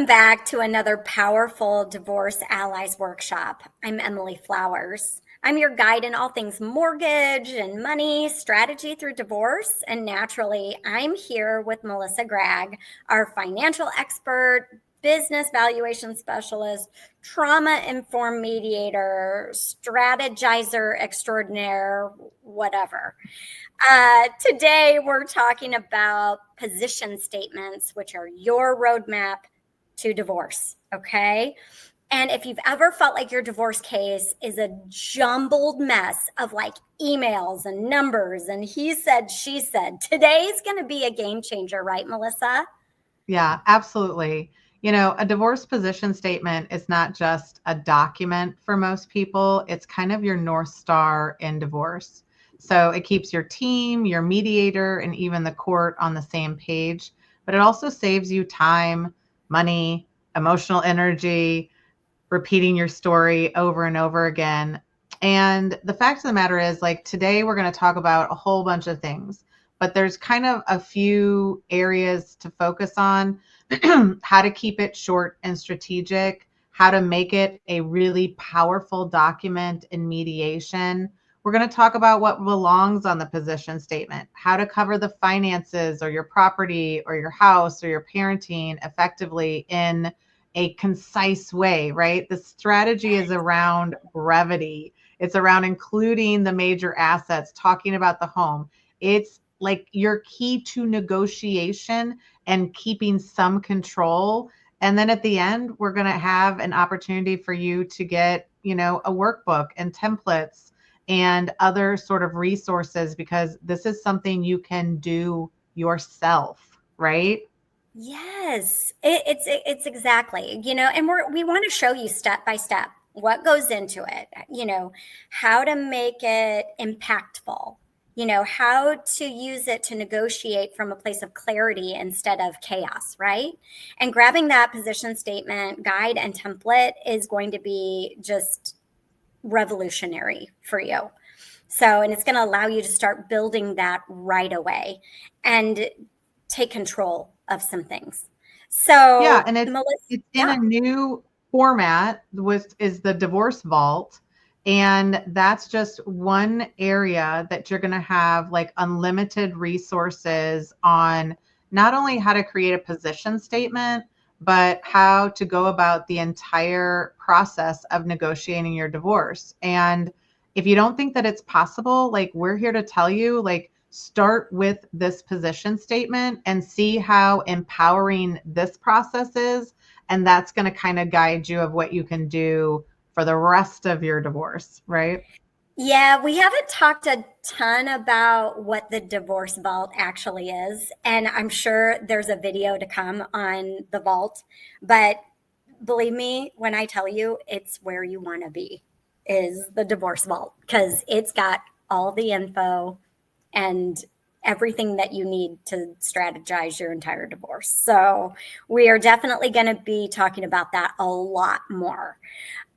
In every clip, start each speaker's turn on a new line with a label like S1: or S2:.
S1: Welcome back to another powerful Divorce Allies workshop. I'm Emily Flowers. I'm your guide in all things mortgage and money strategy through divorce. And naturally, I'm here with Melissa Gragg, our financial expert, business valuation specialist, trauma-informed mediator, strategizer extraordinaire, whatever. Today, we're talking about position statements, which are your roadmap to divorce. Okay. And if you've ever felt like your divorce case is a jumbled mess of like emails and numbers and he said, she said, today's going to be a game changer, right, Melissa?
S2: Yeah, absolutely. A divorce position statement is not just a document for most people. It's kind of your North Star in divorce. So it keeps your team, your mediator, and even the court on the same page. But it also saves you time, money, emotional energy, repeating your story over and over again. And the fact of the matter is, like, today we're going to talk about a whole bunch of things, but there's kind of a few areas to focus on. How to keep it short and strategic, how to make it a really powerful document in mediation. We're going to talk about what belongs on the position statement, how to cover the finances or your property or your house or your parenting effectively in a concise way, right? The strategy is around brevity. It's around including the major assets, talking about the home. It's like your key to negotiation and keeping some control. And then at the end, we're going to have an opportunity for you to get, a workbook and templates and other sort of resources, because this is something you can do yourself, right?
S1: Yes, it's exactly, and we want to show you step by step what goes into it, how to make it impactful, how to use it to negotiate from a place of clarity instead of chaos, right? And grabbing that position statement, guide, and template is going to be just revolutionary for you. So, and it's going to allow you to start building that right away and take control of some things.
S2: Yeah,
S1: So,
S2: and it's
S1: Melissa,
S2: it's in
S1: yeah,
S2: a new format, which is the divorce vault. And that's just one area that you're going to have like unlimited resources on, not only how to create a position statement, but how to go about the entire process of negotiating your divorce. And if you don't think that it's possible, like, we're here to tell you, like, start with this position statement and see how empowering this process is. And that's going to kind of guide you of what you can do for the rest of your divorce, right?
S1: yeah, we haven't talked a ton about what the divorce vault actually is. And I'm sure there's a video to come on the vault. But believe me when I tell you, it's where you want to be, is the divorce vault, because it's got all the info and everything that you need to strategize your entire divorce. So we are definitely going to be talking about that a lot more.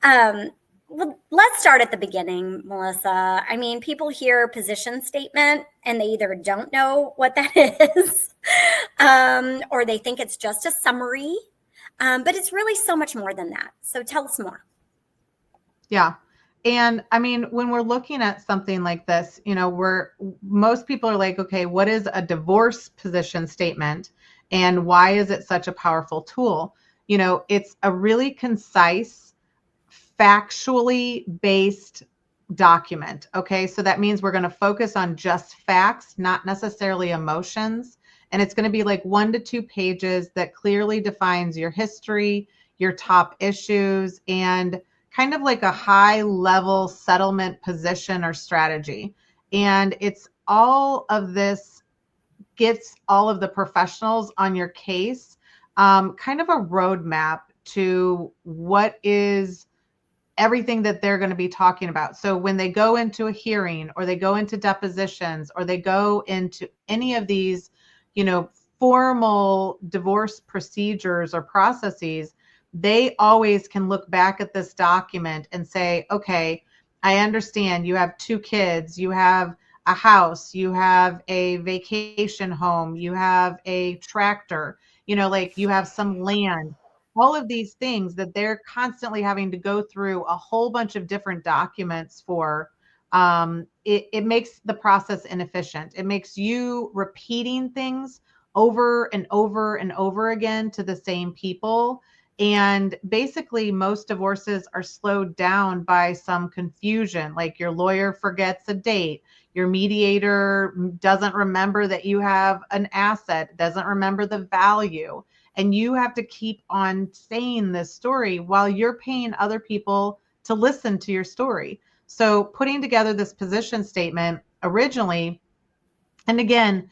S1: Um, well, let's start at the beginning, Melissa. I mean, people hear position statement and they either don't know what that is, or they think it's just a summary, but it's really so much more than that. So tell us more.
S2: Yeah. And I mean, when we're looking at something like this, most people are like, okay, what is a divorce position statement and why is it such a powerful tool? It's a really concise, factually based document. Okay. So that means we're going to focus on just facts, not necessarily emotions. And it's going to be like 1 to 2 pages that clearly defines your history, your top issues, and kind of like a high level settlement position or strategy. And it's all of this gets all of the professionals on your case kind of a roadmap to what is everything that they're going to be talking about. So when they go into a hearing or they go into depositions or they go into any of these, formal divorce procedures or processes, they always can look back at this document and say, okay, I understand you have 2 kids, you have a house, you have a vacation home, you have a tractor, like you have some land. all of these things that they're constantly having to go through a whole bunch of different documents for, it makes the process inefficient. It makes you repeating things over and over and over again to the same people. And basically, most divorces are slowed down by some confusion, like your lawyer forgets a date, your mediator doesn't remember that you have an asset, doesn't remember the value. And you have to keep on saying this story while you're paying other people to listen to your story. So putting together this position statement originally, and again,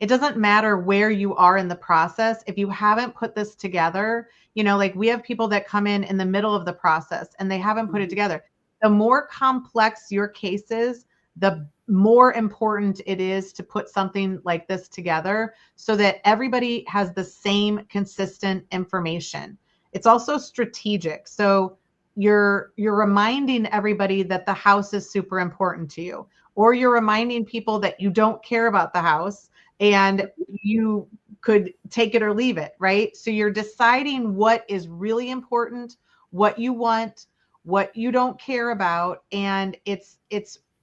S2: it doesn't matter where you are in the process. If you haven't put this together, like we have people that come in the middle of the process and they haven't put it together. The more complex your case is, the more important it is to put something like this together so that everybody has the same consistent information. It's also strategic. So you're reminding everybody that the house is super important to you, or you're reminding people that you don't care about the house and you could take it or leave it, right? So you're deciding what is really important, what you want, what you don't care about, and it's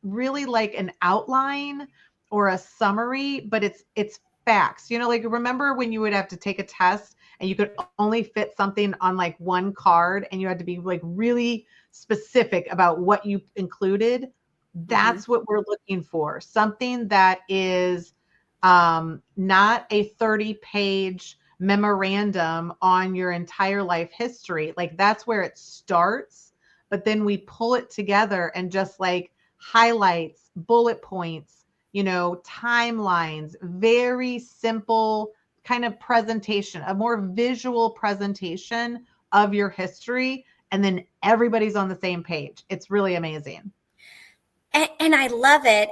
S2: really like an outline or a summary, but it's facts. Like remember when you would have to take a test and you could only fit something on like one card and you had to be like really specific about what you included? That's what we're looking for. Something that is not a 30-page memorandum on your entire life history. Like that's where it starts, but then we pull it together and just like highlights, bullet points, timelines, very simple kind of presentation, a more visual presentation of your history. And then everybody's on the same page. It's really amazing.
S1: And I love it.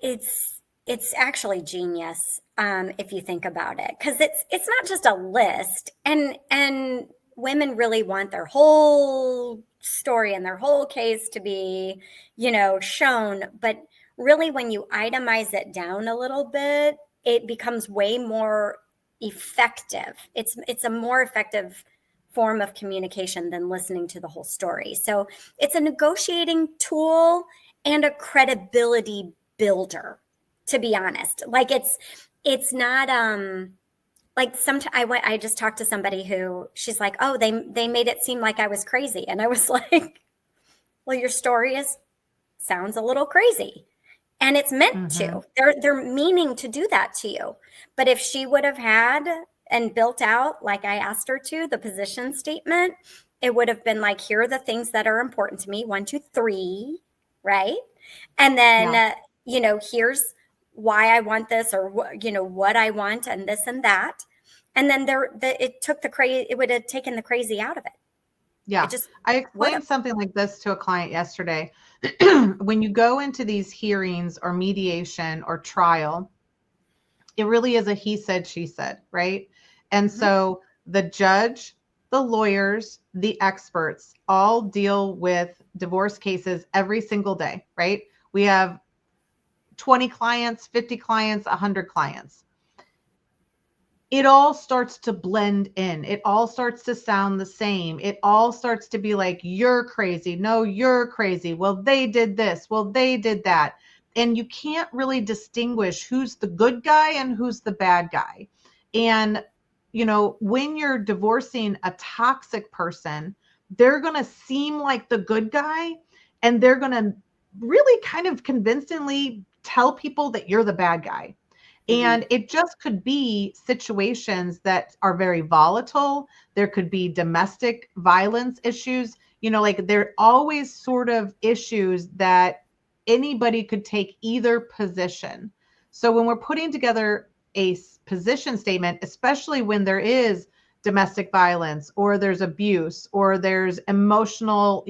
S1: It's actually genius, if you think about it, because it's not just a list, and women really want their whole story and their whole case to be, shown. But really, when you itemize it down a little bit, it becomes way more effective. It's a more effective form of communication than listening to the whole story. So it's a negotiating tool and a credibility builder, to be honest. Like it's not like sometimes I just talked to somebody who she's like, oh, they made it seem like I was crazy. And I was like, well, your story sounds a little crazy. And it's meant to. They're meaning to do that to you. But if she would have had and built out, like I asked her to, the position statement, it would have been like, here are the things that are important to me. 1, 2, 3, right? And then, here's why I want this, or what I want, and this and that. And then it would have taken the crazy out of it.
S2: Yeah. I explained something like this to a client yesterday. When you go into these hearings or mediation or trial, it really is a he said, she said, right? And so the judge, the lawyers, the experts all deal with divorce cases every single day, right? We have 20 clients, 50 clients, 100 clients. It all starts to blend in. It all starts to sound the same. It all starts to be like, you're crazy. No, you're crazy. Well, they did this. Well, they did that. And you can't really distinguish who's the good guy and who's the bad guy. And, when you're divorcing a toxic person, they're going to seem like the good guy, and they're going to really kind of convincingly tell people that you're the bad guy. And it just could be situations that are very volatile. There could be domestic violence issues, like there are always sort of issues that anybody could take either position. So when we're putting together a position statement, especially when there is domestic violence or there's abuse or there's emotional,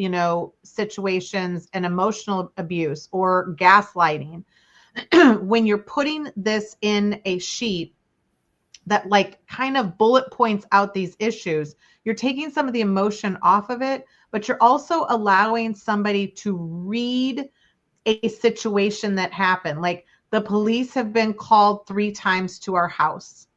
S2: situations and emotional abuse or gaslighting, when you're putting this in a sheet that like kind of bullet points out these issues, you're taking some of the emotion off of it, but you're also allowing somebody to read a situation that happened. Like the police have been called 3 times to our house.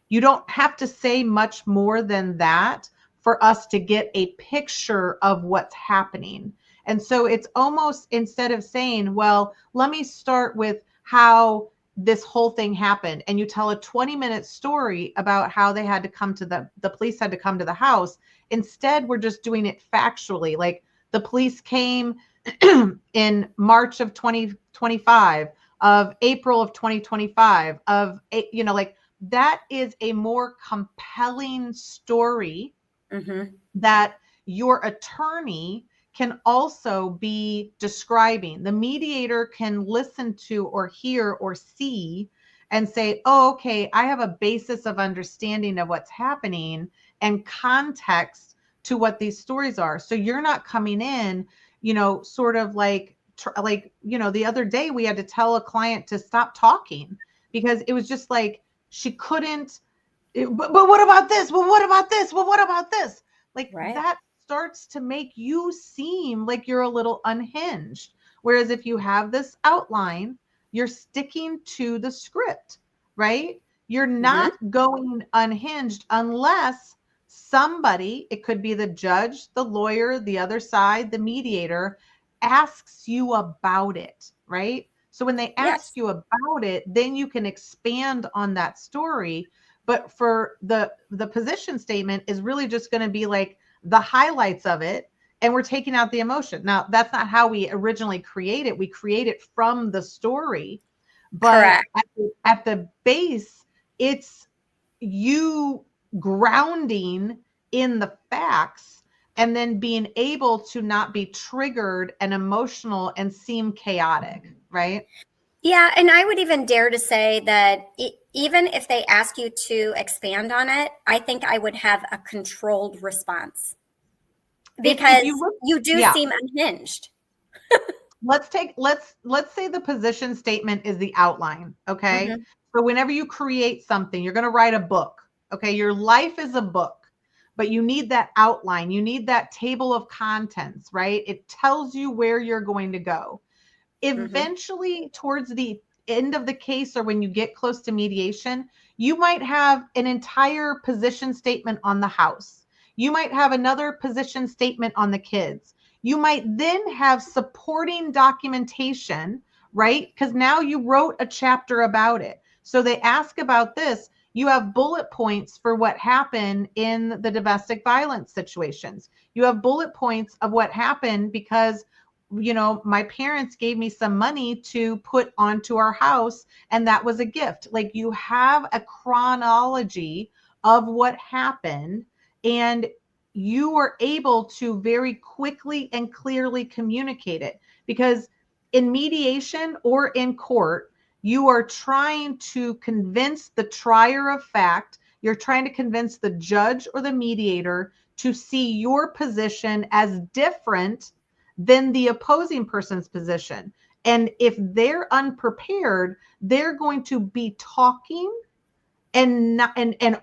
S2: You don't have to say much more than that for us to get a picture of what's happening. And so it's almost, instead of saying, well, let me start with how this whole thing happened, and you tell a 20-minute story about how they had to come to the police had to come to the house. Instead, we're just doing it factually. Like, the police came in March of 2025, of April of 2025, of, like, that is a more compelling story that your attorney can also be describing. The mediator can listen to or hear or see and say, oh, okay, I have a basis of understanding of what's happening and context to what these stories are. So you're not coming in, sort of like, the other day we had to tell a client to stop talking because it was just like, she couldn't, but what about this? Well, what about this? Well, what about this? Like, that starts to make you seem like you're a little unhinged. Whereas if you have this outline, you're sticking to the script, right? You're not going unhinged unless somebody, it could be the judge, the lawyer, the other side, the mediator, asks you about it, right? So when they ask you about it, then you can expand on that story. But for the position statement is really just going to be like the highlights of it, and we're taking out the emotion. Now, that's not how we originally create it. We create it from the story. But at the base, it's you grounding in the facts and then being able to not be triggered and emotional and seem chaotic, right?
S1: Yeah, and I would even dare to say that even if they ask you to expand on it, I think I would have a controlled response because you do seem unhinged.
S2: Let's say the position statement is the outline, okay? So whenever you create something, you're going to write a book, okay? Your life is a book, but you need that outline. You need that table of contents, right? It tells you where you're going to go. Eventually, towards the end of the case or when you get close to mediation, you might have an entire position statement on the house. You might have another position statement on the kids. You might then have supporting documentation, right? Because now you wrote a chapter about it. So they ask about this. You have bullet points for what happened in the domestic violence situations. You have bullet points of what happened because my parents gave me some money to put onto our house, and that was a gift. Like, you have a chronology of what happened, and you were able to very quickly and clearly communicate it. Because in mediation or in court, you are trying to convince the trier of fact, you're trying to convince the judge or the mediator to see your position as different than the opposing person's position. And if they're unprepared, they're going to be talking and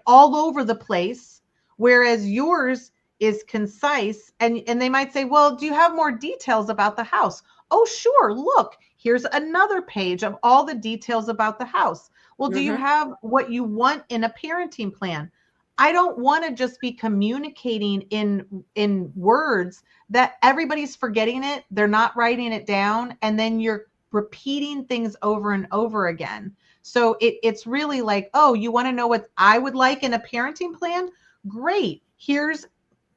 S2: all over the place, whereas yours is concise. And they might say, well, do you have more details about the house? Oh, sure. Look, here's another page of all the details about the house. Well, do you have what you want in a parenting plan? I don't want to just be communicating in words that everybody's forgetting it. They're not writing it down. And then you're repeating things over and over again. So it's really like, oh, you want to know what I would like in a parenting plan? Great.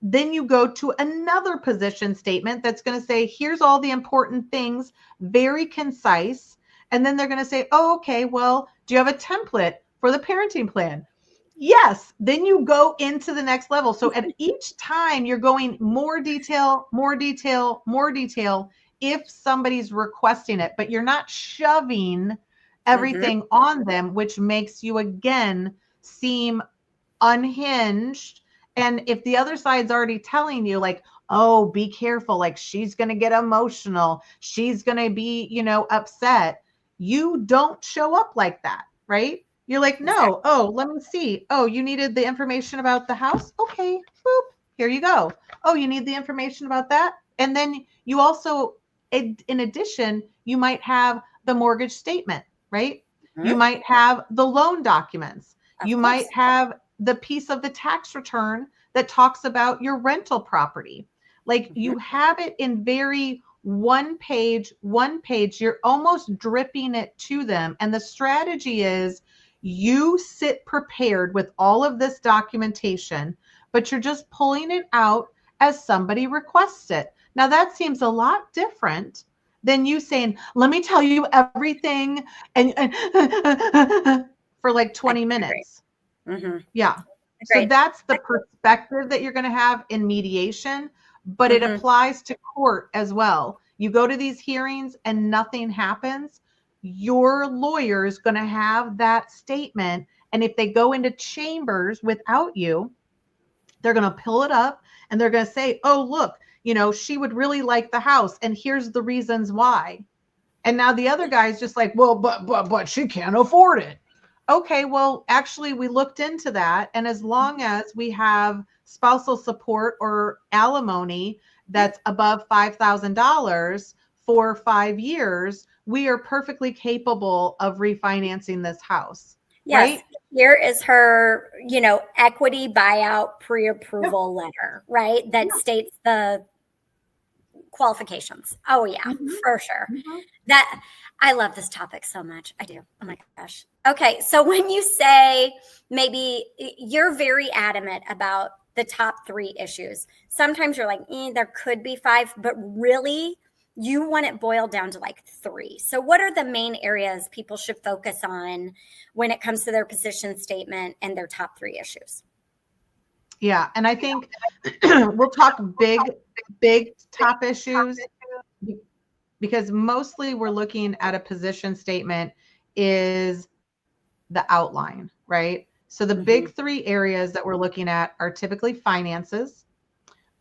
S2: Then you go to another position statement that's going to say, here's all the important things, very concise. And then they're going to say, oh, okay, well, do you have a template for the parenting plan? Yes. Then you go into the next level. So at each time you're going more detail, more detail, more detail if somebody's requesting it, but you're not shoving everything on them, which makes you again seem unhinged. And if the other side's already telling you like, oh, be careful, like she's going to get emotional, she's going to be, upset, you don't show up like that, right? You're like, no, oh, let me see. Oh, you needed the information about the house? Okay, boop, here you go. Oh, you need the information about that? And then you also, in addition, you might have the mortgage statement, right? You might have the loan documents. You might have the piece of the tax return that talks about your rental property. Like you have it in very one page, you're almost dripping it to them. And the strategy is you sit prepared with all of this documentation, but you're just pulling it out as somebody requests it. Now that seems a lot different than you saying, let me tell you everything and for like 20 minutes.
S1: Mm-hmm.
S2: Yeah. So
S1: Agreed.
S2: that's the perspective that you're going to have in mediation, but it applies to court as well. You go to these hearings and nothing happens. Your lawyer is going to have that statement. And if they go into chambers without you, they're going to pull it up and they're going to say, oh, look, she would really like the house. And here's the reasons why. And now the other guy's just like, well, but she can't afford it. Okay, well, actually, we looked into that. And as long as we have spousal support or alimony that's above $5,000 for 5 years, we are perfectly capable of refinancing this house.
S1: Yes.
S2: Right?
S1: Here is her, equity buyout pre-approval letter, right? That states the qualifications. Oh yeah, for sure. That I love this topic so much. I do. Oh my gosh. Okay, so when you say maybe you're very adamant about the top 3 issues, sometimes you're like, there could be 5, but really you want it boiled down to like 3. So what are the main areas people should focus on when it comes to their position statement and their top 3 issues?
S2: Yeah, and I think we'll talk big top issues because mostly we're looking at a position statement is the outline, right? So the big 3 areas that we're looking at are typically finances.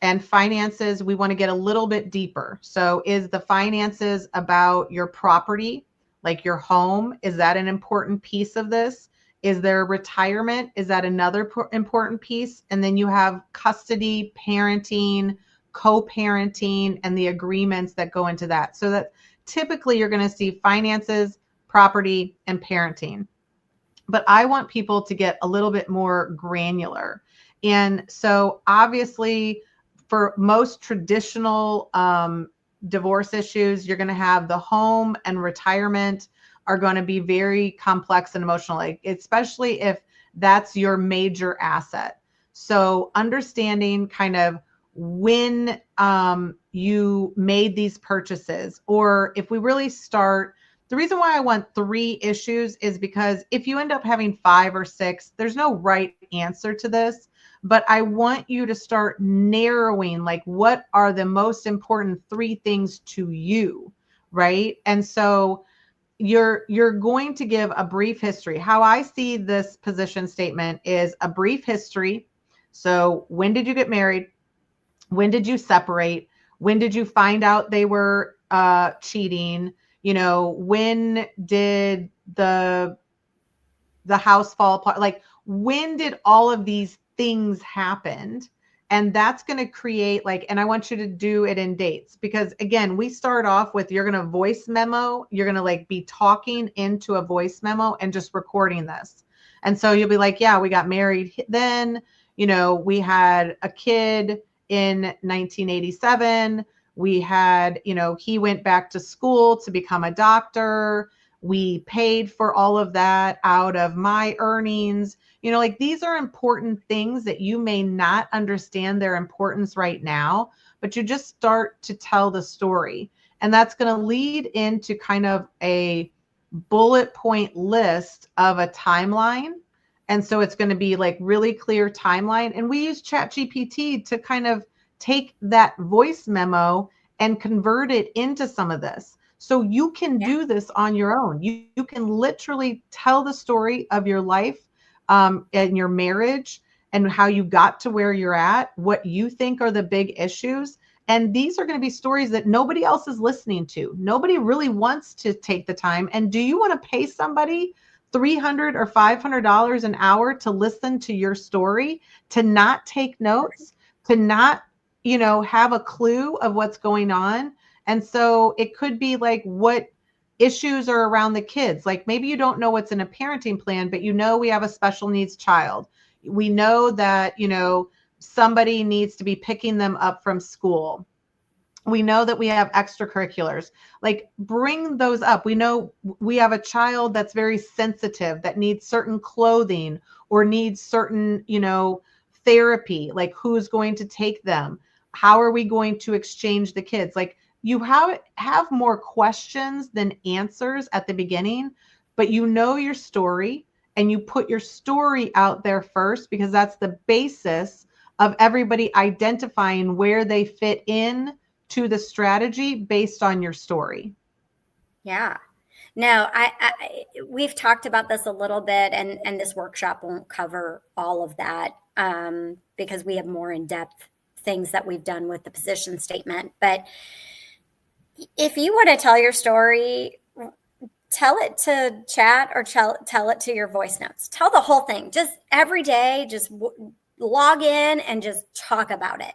S2: And finances, we want to get a little bit deeper. So is the finances about your property, like your home? Is that an important piece of this? Is there retirement? Is that another important piece? And then you have custody, parenting, co-parenting, and the agreements that go into that. So that typically you're going to see finances, property, and parenting. But I want people to get a little bit more granular. And so obviously for most traditional divorce issues, you're going to have the home and retirement are going to be very complex and emotional, like, especially if that's your major asset. So understanding kind of when you made these purchases, or if we really start, the reason why I want 3 issues is because if you end up having 5 or 6, there's no right answer to this. But I want you to start narrowing, like, what are the most important 3 things to you, right? And so you're going to give a brief history. How I see this position statement is a brief history. So when did you get married? When did you separate? When did you find out they were cheating? When did the house fall apart? Like, when did all of these things happen? And that's going to create and I want you to do it in dates, because again, we start off with, you're going to voice memo, you're going to be talking into a voice memo and just recording this. And so you'll be like, yeah, we got married then, we had a kid in 1987. We had, he went back to school to become a doctor. We paid for all of that out of my earnings. These are important things that you may not understand their importance right now, but you just start to tell the story. And that's going to lead into kind of a bullet point list of a timeline. And so it's going to be really clear timeline. And we use ChatGPT to kind of take that voice memo and convert it into some of this. So you can do this on your own. You can literally tell the story of your life and your marriage and how you got to where you're at, what you think are the big issues. And these are going to be stories that nobody else is listening to. Nobody really wants to take the time. And do you want to pay somebody $300 or $500 an hour to listen to your story, to not take notes, to not, have a clue of what's going on? And so it could be what issues are around the kids. Maybe you don't know what's in a parenting plan, but we have a special needs child. We know that, somebody needs to be picking them up from school. We know that we have extracurriculars. Like, bring those up. We know we have a child that's very sensitive, that needs certain clothing or needs certain, therapy. Like, who's going to take them? How are we going to exchange the kids? Like, you have more questions than answers at the beginning, but your story, and you put your story out there first, because that's the basis of everybody identifying where they fit in to the strategy based on your story.
S1: Yeah. No, we've talked about this a little bit, and this workshop won't cover all of that, because we have more in-depth things that we've done with the position statement. But if you want to tell your story, tell it to chat or tell it to your voice notes. Tell the whole thing. Just every day, just log in and just talk about it.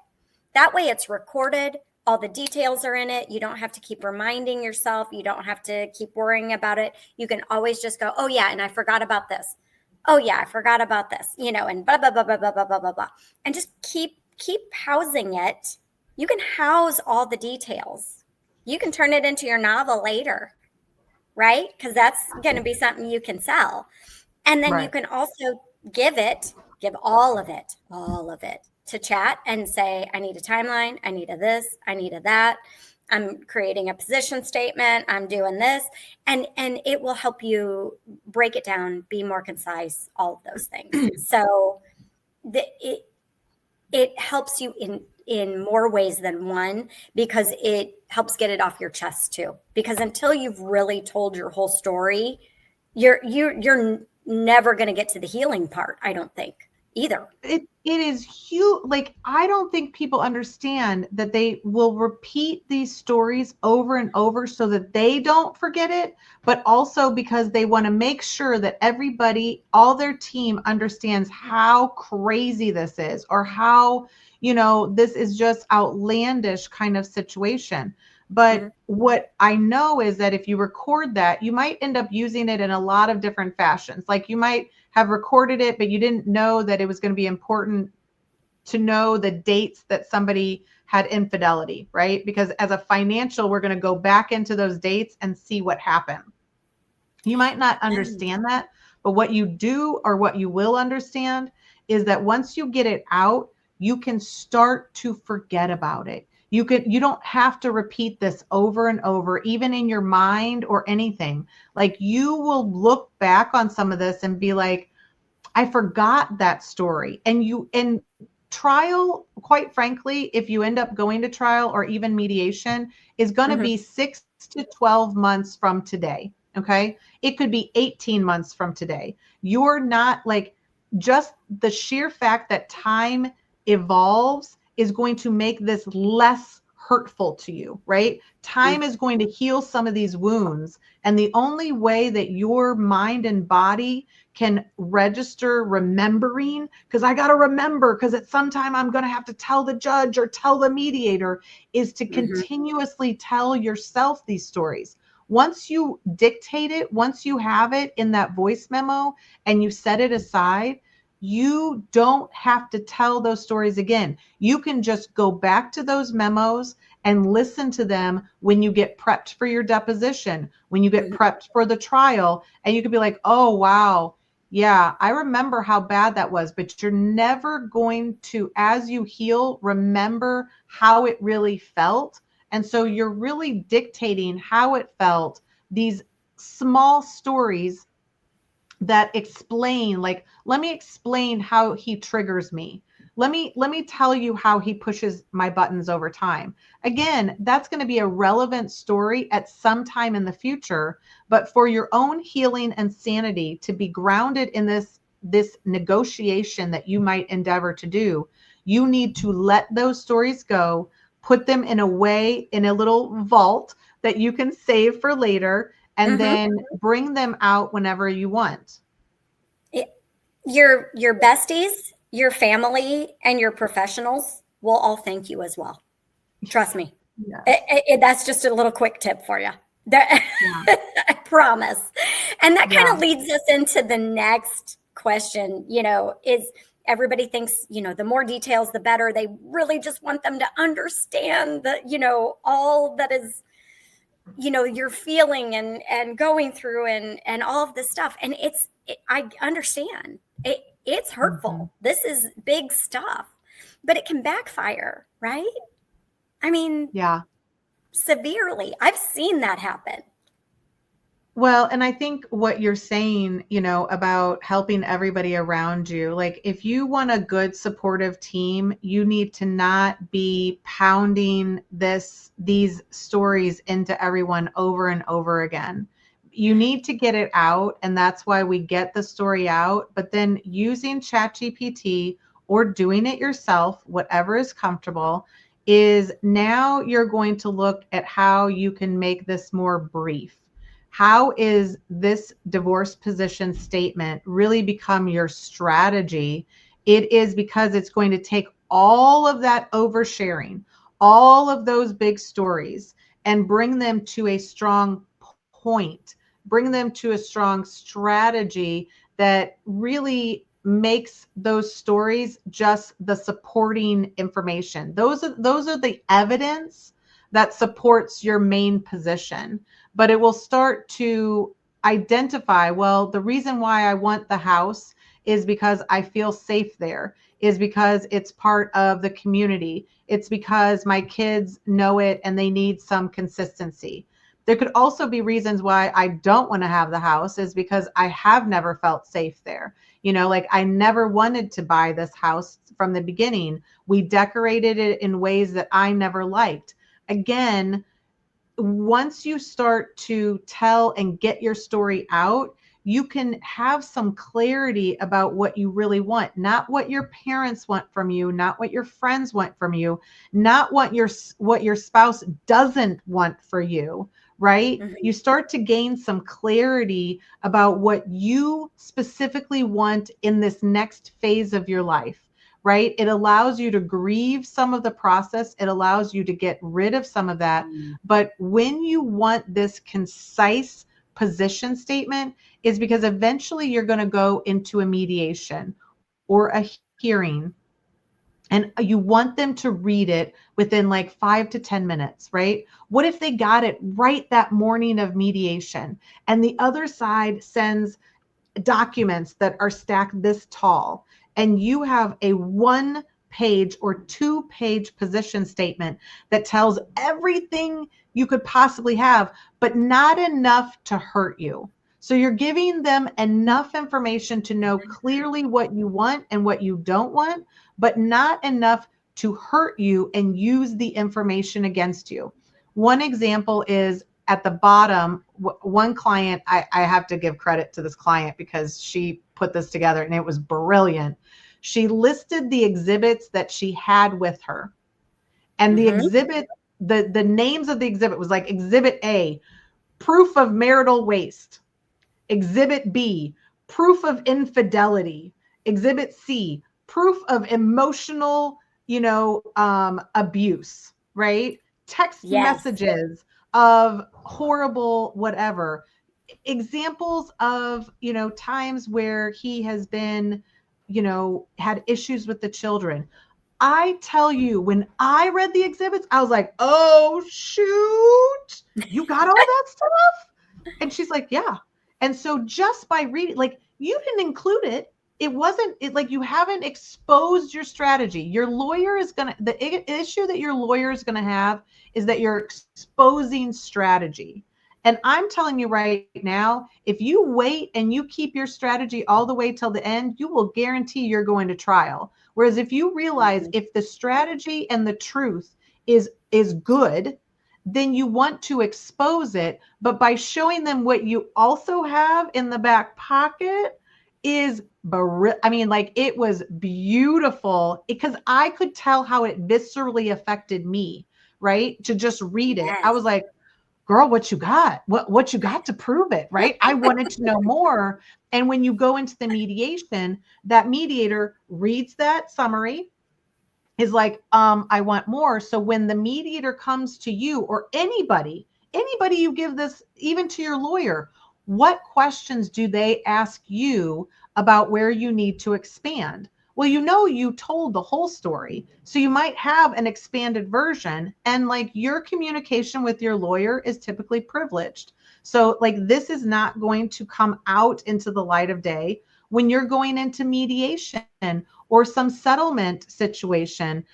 S1: That way it's recorded. All the details are in it. You don't have to keep reminding yourself. You don't have to keep worrying about it. You can always just go, oh yeah, and I forgot about this. Oh yeah, I forgot about this, and blah, blah, blah, blah, blah, blah, blah, blah, blah. And just keep housing it. You can house all the details. You can turn it into your novel later, right? Because that's going to be something you can sell. And then you can also give all of it to chat and say, I need a timeline. I need a this. I need a that. I'm creating a position statement. I'm doing this. And it will help you break it down, be more concise, all of those things. So it helps you in more ways than one, because it helps get it off your chest too. Because until you've really told your whole story, you're never going to get to the healing part, I don't think, either.
S2: It is huge. Like, I don't think people understand that they will repeat these stories over and over so that they don't forget it, but also because they want to make sure that everybody, all their team, understands how crazy this is, or how, this is just outlandish kind of situation. But what I know is that if you record that, you might end up using it in a lot of different fashions. Like, you might have recorded it, but you didn't know that it was going to be important to know the dates that somebody had infidelity, right? Because as a financial, we're going to go back into those dates and see what happened. You might not understand that, but what you do, or what you will understand, is that once you get it out, you can start to forget about it. You don't have to repeat this over and over, even in your mind or anything. Like, you will look back on some of this and be like, I forgot that story. And trial, quite frankly, if you end up going to trial, or even mediation, is going to be 6 to 12 months from today. Okay. It could be 18 months from today. You're not, like, just the sheer fact that time evolves is going to make this less hurtful to you, right? Time is going to heal some of these wounds. And the only way that your mind and body can register remembering, because I got to remember, because at some time I'm going to have to tell the judge or tell the mediator, is to continuously tell yourself these stories. Once you dictate it, once you have it in that voice memo and you set it aside, you don't have to tell those stories again. You can just go back to those memos and listen to them when you get prepped for your deposition, when you get prepped for the trial, and you could be like, oh, wow, yeah, I remember how bad that was. But you're never going to, as you heal, remember how it really felt. And so you're really dictating how it felt, these small stories that explain, like, let me explain how he triggers me. Let me tell you how he pushes my buttons over time. Again, that's going to be a relevant story at some time in the future, but for your own healing and sanity, to be grounded in this negotiation that you might endeavor to do, you need to let those stories go, put them in a little vault that you can save for later, and then bring them out whenever you want.
S1: Your besties, your family, and your professionals will all thank you as well. Trust me. Yes. That's just a little quick tip for you. I promise. And that kind of leads us into the next question, is everybody thinks, the more details, the better. They really just want them to understand that, all that is, you're feeling and going through and all of this stuff. And I understand it's
S2: Mm-hmm.
S1: hurtful. This is big stuff, but it can backfire, right? I mean,
S2: Yeah.
S1: severely. I've seen that happen.
S2: Well, and I think what you're saying, about helping everybody around you, like if you want a good supportive team, you need to not be pounding these stories into everyone over and over again. You need to get it out, and that's why we get the story out, but then using ChatGPT or doing it yourself, whatever is comfortable, is now you're going to look at how you can make this more brief. How is this divorce position statement really become your strategy? It is because it's going to take all of that oversharing, all of those big stories, and bring them to a strong point, bring them to a strong strategy that really makes those stories just the supporting information. Those are the evidence that supports your main position, but it will start to identify, well, the reason why I want the house is because I feel safe there, is because it's part of the community. It's because my kids know it and they need some consistency. There could also be reasons why I don't want to have the house, is because I have never felt safe there. Like I never wanted to buy this house from the beginning. We decorated it in ways that I never liked. Again, once you start to tell and get your story out, you can have some clarity about what you really want, not what your parents want from you, not what your friends want from you, not what your spouse doesn't want for you, right?
S1: Mm-hmm.
S2: You start to gain some clarity about what you specifically want in this next phase of your life, right? It allows you to grieve some of the process. It allows you to get rid of some of that. But when you want this concise position statement, is because eventually you're going to go into a mediation or a hearing, and you want them to read it within like 5 to 10 minutes, right? What if they got it right that morning of mediation and the other side sends documents that are stacked this tall, and you have a 1 page or 2 page position statement that tells everything you could possibly have, but not enough to hurt you. So you're giving them enough information to know clearly what you want and what you don't want, but not enough to hurt you and use the information against you. One example is at the bottom, one client, I have to give credit to this client because she put this together and it was brilliant. She listed the exhibits that she had with her. And the
S1: Mm-hmm.
S2: exhibit, the names of the exhibit was like Exhibit A, proof of marital waste. Exhibit B, proof of infidelity. Exhibit C, proof of emotional, abuse, right? Text
S1: Yes.
S2: messages of horrible whatever. Examples of, times where he has been, had issues with the children. I tell you, when I read the exhibits, I was like, oh, shoot, you got all that stuff? And she's like, yeah. And so just by reading, like you didn't include it. It wasn't it like you haven't exposed your strategy. Your lawyer is going to, the issue that your lawyer is going to have is that you're exposing strategy. And I'm telling you right now, if you wait and you keep your strategy all the way till the end, you will guarantee you're going to trial. Whereas if you realize
S1: Mm-hmm.
S2: if the strategy and the truth is good, then you want to expose it. But by showing them what you also have in the back pocket is, I mean, like it was beautiful because I could tell how it viscerally affected me, right? To just read it. I
S1: Yes.
S2: was like, girl, what you got? What you got to prove it, right? I wanted to know more. And when you go into the mediation, that mediator reads that summary, is like, I want more. So when the mediator comes to you or anybody you give this, even to your lawyer, what questions do they ask you about where you need to expand? Well, you told the whole story. So you might have an expanded version, and like your communication with your lawyer is typically privileged. So like this is not going to come out into the light of day when you're going into mediation or some settlement situation.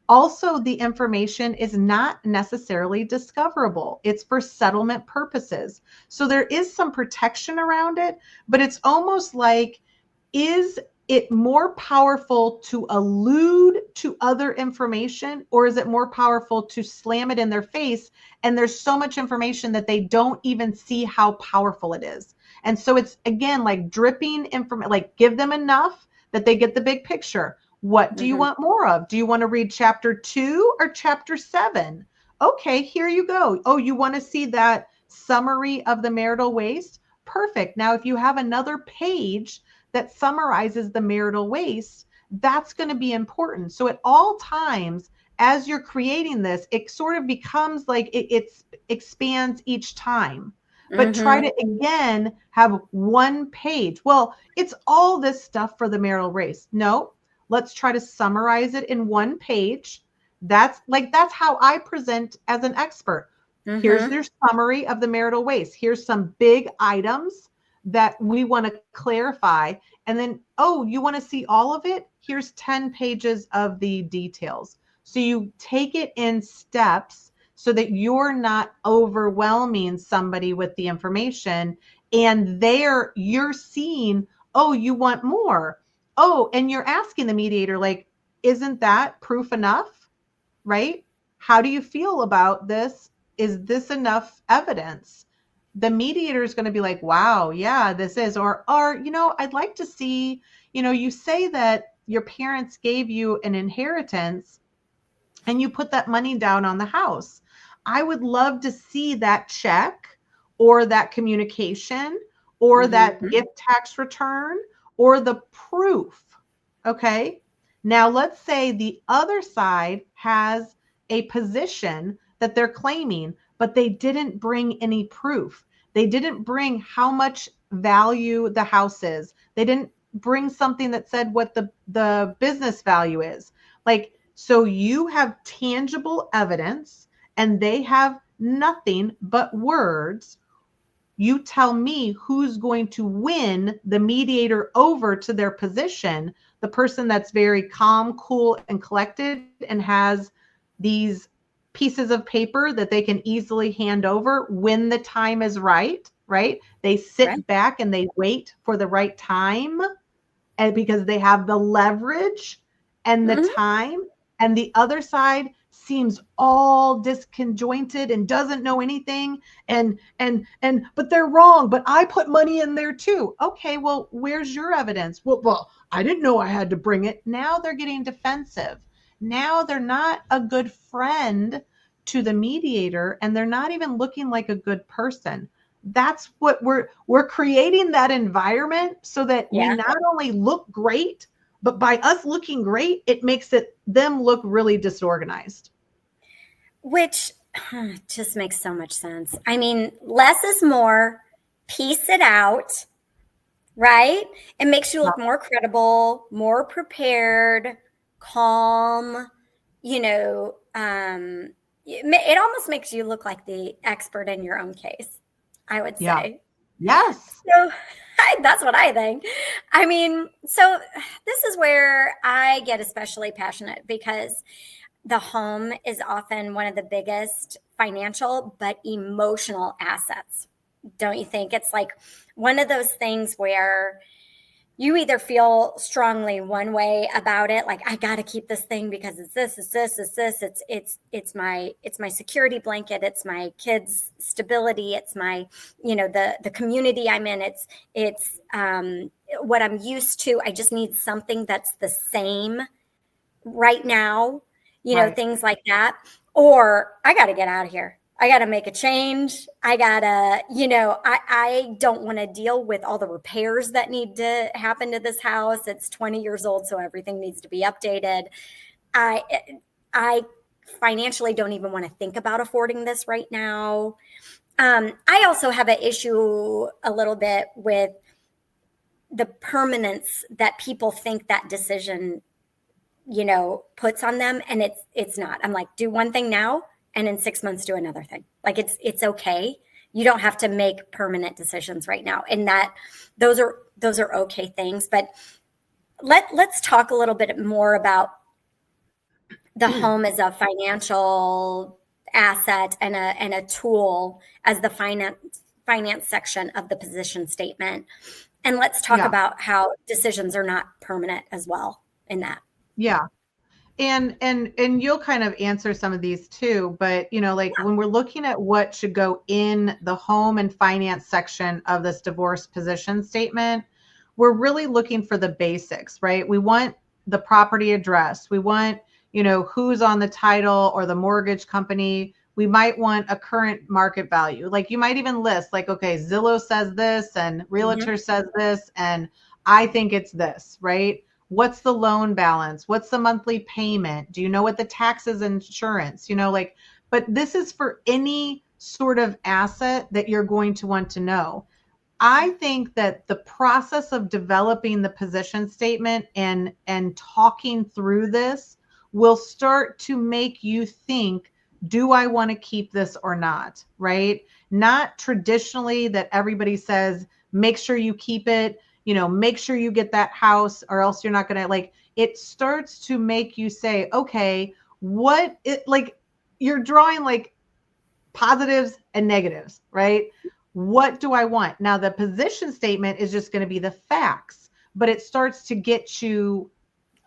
S2: Also, the information is not necessarily discoverable. It's for settlement purposes. So there is some protection around it, but it's almost like, is it more powerful to allude to other information, or is it more powerful to slam it in their face? And there's so much information that they don't even see how powerful it is. And so it's again like dripping information, like give them enough that they get the big picture. What do you want more of? Do you want to read chapter 2 or chapter 7? Okay, here you go. Oh, you want to see that summary of the marital waste? Perfect. Now, if you have another page that summarizes the marital waste, that's going to be important. So at all times, as you're creating this, it sort of becomes like it expands each time. But try to again have one page. Well, it's all this stuff for the marital waste. No, let's try to summarize it in one page. That's how I present as an expert. Here's their summary of the marital waste. Here's some big items that we want to clarify. And then, oh, you want to see all of it? Here's 10 pages of the details. So you take it in steps so that you're not overwhelming somebody with the information, and you're seeing, oh, you want more. Oh, and you're asking the mediator, like, isn't that proof enough? Right? How do you feel about this? Is this enough evidence? The mediator is going to be like, wow, yeah, this is, or, I'd like to see, you say that your parents gave you an inheritance and you put that money down on the house. I would love to see that check or that communication or that gift tax return or the proof. Okay. Now let's say the other side has a position that they're claiming, but they didn't bring any proof. They didn't bring how much value the house is. They didn't bring something that said what the business value is. Like, so you have tangible evidence and they have nothing but words. You tell me who's going to win the mediator over to their position, the person that's very calm, cool, and collected and has these pieces of paper that they can easily hand over when the time is right, right? They sit back and they wait for the right time, and because they have the leverage and the time, and the other side seems all disconjointed and doesn't know anything, and but they're wrong, but I put money in there too. Okay, well, where's your evidence? Well, I didn't know I had to bring it. Now they're getting defensive. Now they're not a good friend to the mediator, and they're not even looking like a good person. That's what we're creating, that environment so that we not only look great, but by us looking great, it makes them look really disorganized.
S1: Which just makes so much sense. I mean, less is more. Piece it out, right? It makes you look more credible, more prepared, calm. It almost makes you look like the expert in your own case, I would say.
S2: Yes.
S1: So that's what I think. I mean, so this is where I get especially passionate, because the home is often one of the biggest financial but emotional assets. Don't you think? It's like one of those things where you either feel strongly one way about it, like I got to keep this thing because it's this, it's my security blanket, it's my kids' stability, it's my, the community I'm in, it's what I'm used to. I just need something that's the same right now, things like that. Or I got to get out of here. I got to make a change. I got to, I don't want to deal with all the repairs that need to happen to this house. It's 20 years old, so everything needs to be updated. I financially don't even want to think about affording this right now. I also have an issue a little bit with the permanence that people think that decision, puts on them. And it's not. I'm like, do one thing now, and in 6 months, do another thing. Like it's okay. You don't have to make permanent decisions right now. And those are okay things. But let's talk a little bit more about the home as a financial asset and a tool as the finance section of the position statement. And let's talk
S2: Yeah.
S1: about how decisions are not permanent as well in that.
S2: Yeah. And you'll kind of answer some of these too, but like when we're looking at what should go in the home and finance section of this divorce position statement, we're really looking for the basics, right? We want the property address. We want, who's on the title or the mortgage company. We might want a current market value. Like you might even list like, okay, Zillow says this and Realtor says this, and I think it's this, right? What's the loan balance? What's the monthly payment? Do you know what the taxes and insurance, but this is for any sort of asset that you're going to want to know. I think that the process of developing the position statement and talking through this will start to make you think, do I want to keep this or not? Right? Not traditionally that everybody says, make sure you keep it, make sure you get that house or else you're not going to like, it starts to make you say, okay, you're drawing like positives and negatives, right? What do I want? Now, the position statement is just going to be the facts, but it starts to get you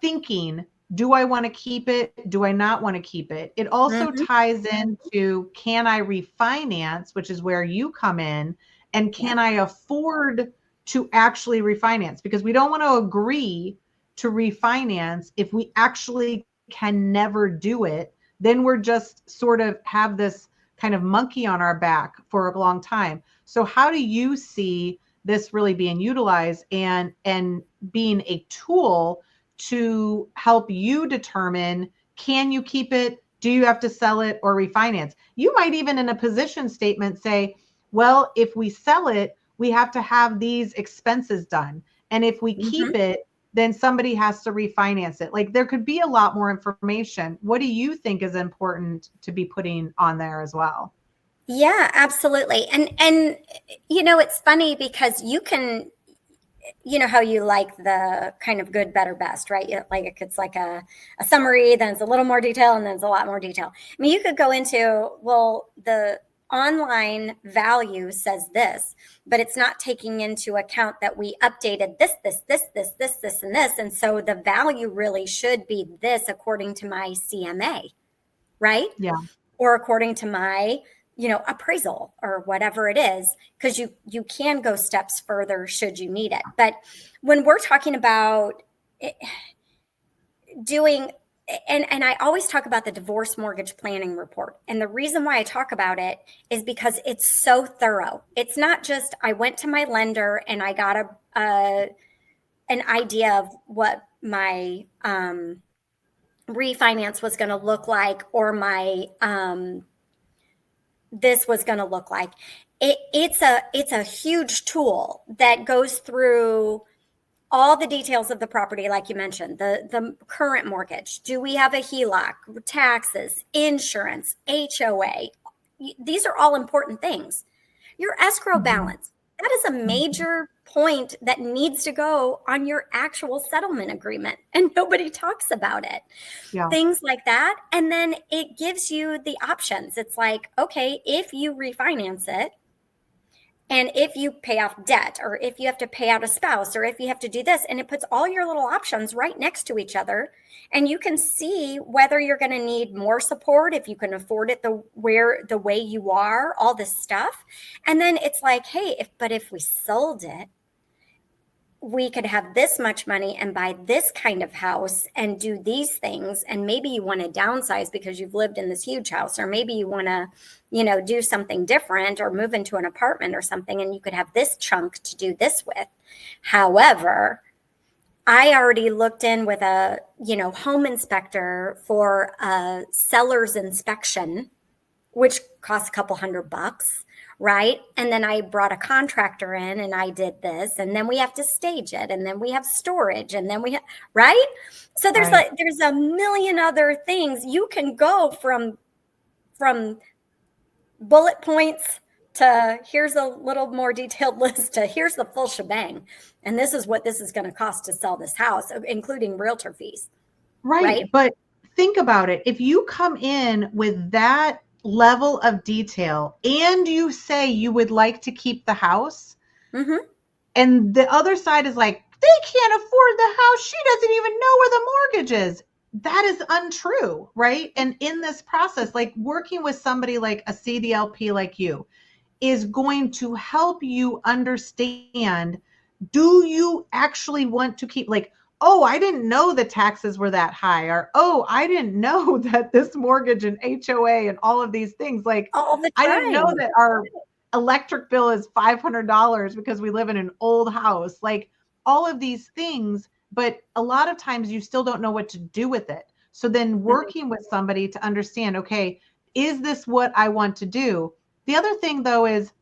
S2: thinking, do I want to keep it? Do I not want to keep it? It also ties into, can I refinance, which is where you come in, and can I afford to actually refinance? Because we don't want to agree to refinance if we actually can never do it. Then we're just sort of have this kind of monkey on our back for a long time. So how do you see this really being utilized and being a tool to help you determine, can you keep it? Do you have to sell it or refinance? You might even in a position statement say, well, if we sell it, we have to have these expenses done. And if we keep it, then somebody has to refinance it. Like there could be a lot more information. What do you think is important to be putting on there as well?
S1: Yeah, absolutely. And it's funny because you can, how you like the kind of good, better, best, right? Like it's like a summary, then it's a little more detail, and then it's a lot more detail. I mean, you could go into, well, the online value says this, but it's not taking into account that we updated this, and this. And so the value really should be this according to my CMA, right?
S2: Yeah.
S1: Or according to my appraisal or whatever it is, because you can go steps further should you need it. But when we're talking about doing, and I always talk about the divorce mortgage planning report, and the reason why I talk about it is because it's so thorough. It's not just I went to my lender and I got an idea of what my refinance was going to look like, or my this was going to look like. It's a huge tool that goes through all the details of the property, like you mentioned, the current mortgage. Do we have a HELOC, taxes, insurance, HOA? These are all important things. Your escrow balance, that is a major point that needs to go on your actual settlement agreement, and nobody talks about it.
S2: Yeah.
S1: Things like that. And then it gives you the options. It's like, okay, if you refinance it, and if you pay off debt, or if you have to pay out a spouse, or if you have to do this, and it puts all your little options right next to each other, and you can see whether you're going to need more support, if you can afford it the way you are, all this stuff. And then it's like, hey, if we sold it, we could have this much money and buy this kind of house and do these things. And maybe you want to downsize because you've lived in this huge house, or maybe you want to, do something different or move into an apartment or something, and you could have this chunk to do this with. However, I already looked in with a, home inspector for a seller's inspection which costs a couple $100, right? And then I brought a contractor in and I did this, and then we have to stage it, and then we have storage, and then we have, right? So
S2: Right.
S1: there's a million other things. You can go from bullet points to here's a little more detailed list to here's the full shebang. And this is what this is going to cost to sell this house, including realtor fees, right?
S2: Right. But think about it. If you come in with that level of detail and you say you would like to keep the house,
S1: Mm-hmm.
S2: and the other side is like, they can't afford the house. She doesn't even know where the mortgage is. That is untrue, right? And in this process, like working with somebody like a CDLP like you is going to help you understand, do you actually want to keep, like, oh, I didn't know the taxes were that high, or oh, I didn't know that this mortgage and HOA and all of these things, like,
S1: All the
S2: I didn't know
S1: time.
S2: that our electric bill is $500 because we live in an old house, like all of these things. But a lot of times you still don't know what to do with it. So then
S1: Mhm.
S2: working with somebody to understand, okay, is this what I want to do? The other thing though is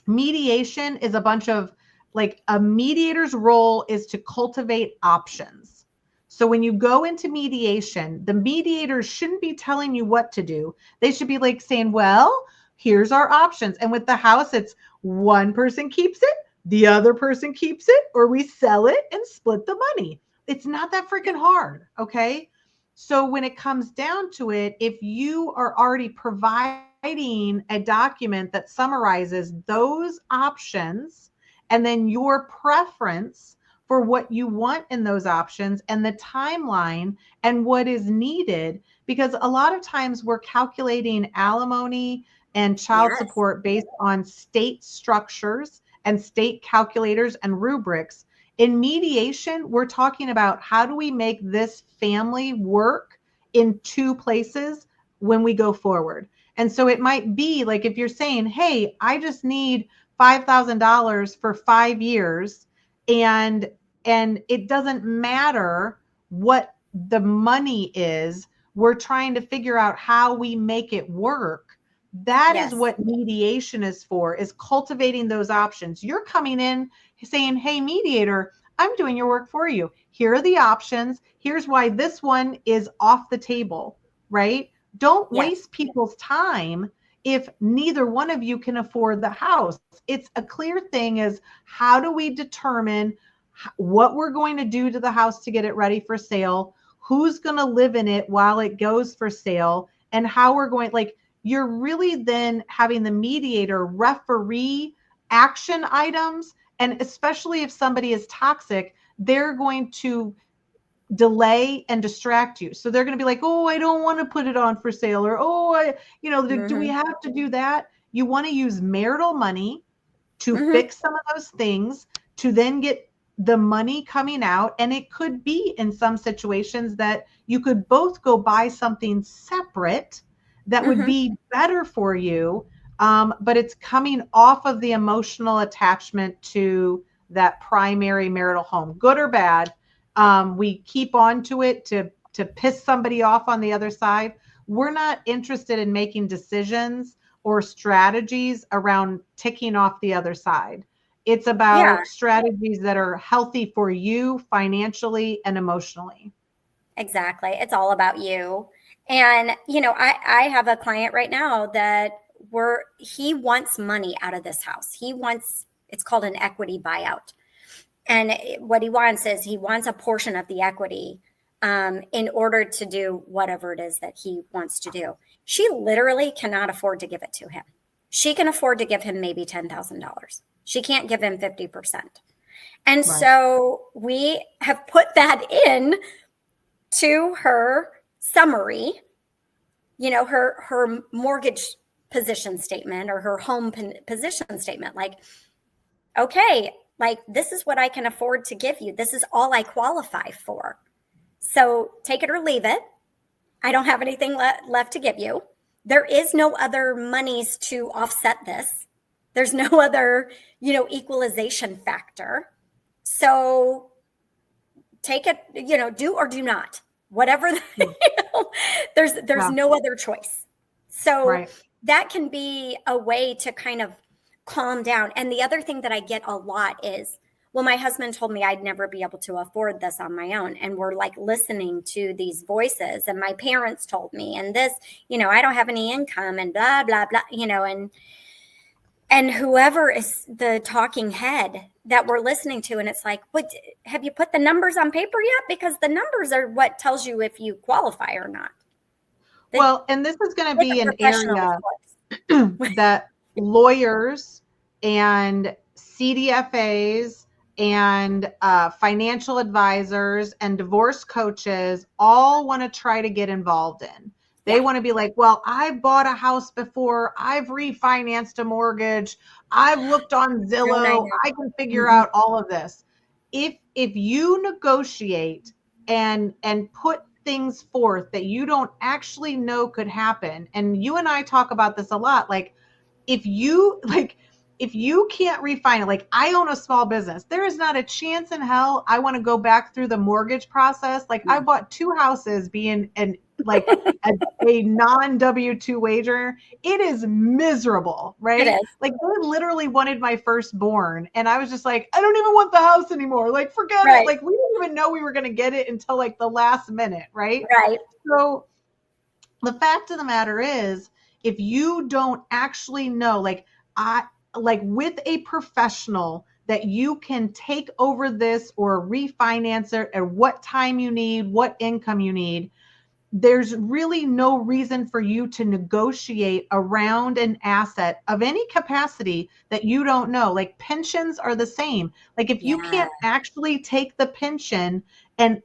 S2: mediation is a bunch of, like, a mediator's role is to cultivate options. So when you go into mediation, the mediators shouldn't be telling you what to do. They should be like saying, well, here's our options. And with the house, it's one person keeps it, the other person keeps it, or we sell it and split the money. It's not that freaking hard. Okay. So when it comes down to it, if you are already providing a document that summarizes those options and then your preference for what you want in those options and the timeline and what is needed, because a lot of times we're calculating alimony and child
S1: Yes.
S2: support based on state structures and state calculators and rubrics. In mediation, we're talking about how do we make this family work in two places when we go forward. And so it might be like, if you're saying, hey, I just need $5,000 for 5 years, and it doesn't matter what the money is, we're trying to figure out how we make it work. That is
S1: Yes.
S2: what mediation is for, is cultivating those options. You're coming in saying, hey, mediator, I'm doing your work for you. Here are the options. Here's why this one is off the table, right? Don't
S1: Yes.
S2: waste people's time if neither one of you can afford the house. It's a clear thing, is how do we determine what we're going to do to the house to get it ready for sale, who's going to live in it while it goes for sale, and how we're going, like, you're really then having the mediator referee action items. And especially if somebody is toxic, they're going to delay and distract you. So they're going to be like, oh, I don't want to put it on for sale, or oh, do we
S1: Mm-hmm.
S2: have to do that? You want to use marital money to
S1: Mm-hmm.
S2: fix some of those things, to then get the money coming out. And it could be in some situations that you could both go buy something separate that would
S1: Mm-hmm.
S2: be better for you. But it's coming off of the emotional attachment to that primary marital home, good or bad. We keep on to it to piss somebody off on the other side. We're not interested in making decisions or strategies around ticking off the other side. It's
S1: Yeah,
S2: about strategies that are healthy for you financially and emotionally.
S1: exactly. It's all about you. And, I have a client right now that he wants money out of this house. It's called an equity buyout. And what he wants is he wants a portion of the equity in order to do whatever it is that he wants to do. She literally cannot afford to give it to him. She can afford to give him maybe $10,000. She can't give him 50%. And
S2: Right.
S1: so we have put that in to her summary, her mortgage position statement or her home position statement. Like, okay, like this is what I can afford to give you. This is all I qualify for. So take it or leave it. I don't have anything left to give you. There is no other monies to offset this. There's no other, equalization factor. So take it, do or do not. Whatever,
S2: Yeah.
S1: there's
S2: Yeah.
S1: no other choice. So
S2: Right.
S1: that can be a way to kind of calm down. And the other thing that I get a lot is, well, my husband told me I'd never be able to afford this on my own. And we're like listening to these voices. And my parents told me, and this, I don't have any income and blah, blah, blah, and whoever is the talking head that we're listening to. And it's like, what, have you put the numbers on paper yet? Because the numbers are what tells you if you qualify or not.
S2: Well, and this is going to
S1: With a
S2: be an
S1: professional, of
S2: area
S1: course.
S2: that lawyers and CDFAs and financial advisors and divorce coaches all want to try to get involved in. They
S1: Yeah.
S2: want to be like, well, I've bought a house before. I've refinanced a mortgage. I've looked on
S1: Don't I
S2: Zillow.
S1: know?
S2: I can figure
S1: Mhm.
S2: out all of this. If you negotiate and put things forth that you don't actually know could happen, and you and I talk about this a lot, like if you can't refinance, like I own a small business, there is not a chance in hell I want to go back through the mortgage process. Like I
S1: No.
S2: bought 2 houses being like a non W-2 wager. It is miserable,
S1: It
S2: right?
S1: is.
S2: Like they literally wanted my firstborn and I was just like, I don't even want the house anymore. Like forget it.
S1: Right.
S2: Like we didn't even know we were going to get it until like the last minute, right?
S1: Right.
S2: So the fact of the matter is, if you don't actually know, I like with a professional that you can take over this or refinance it at what time you need, what income you need, there's really no reason for you to negotiate around an asset of any capacity that you don't know. Like pensions are the same. Like if you
S1: Yeah.
S2: can't actually take the pension and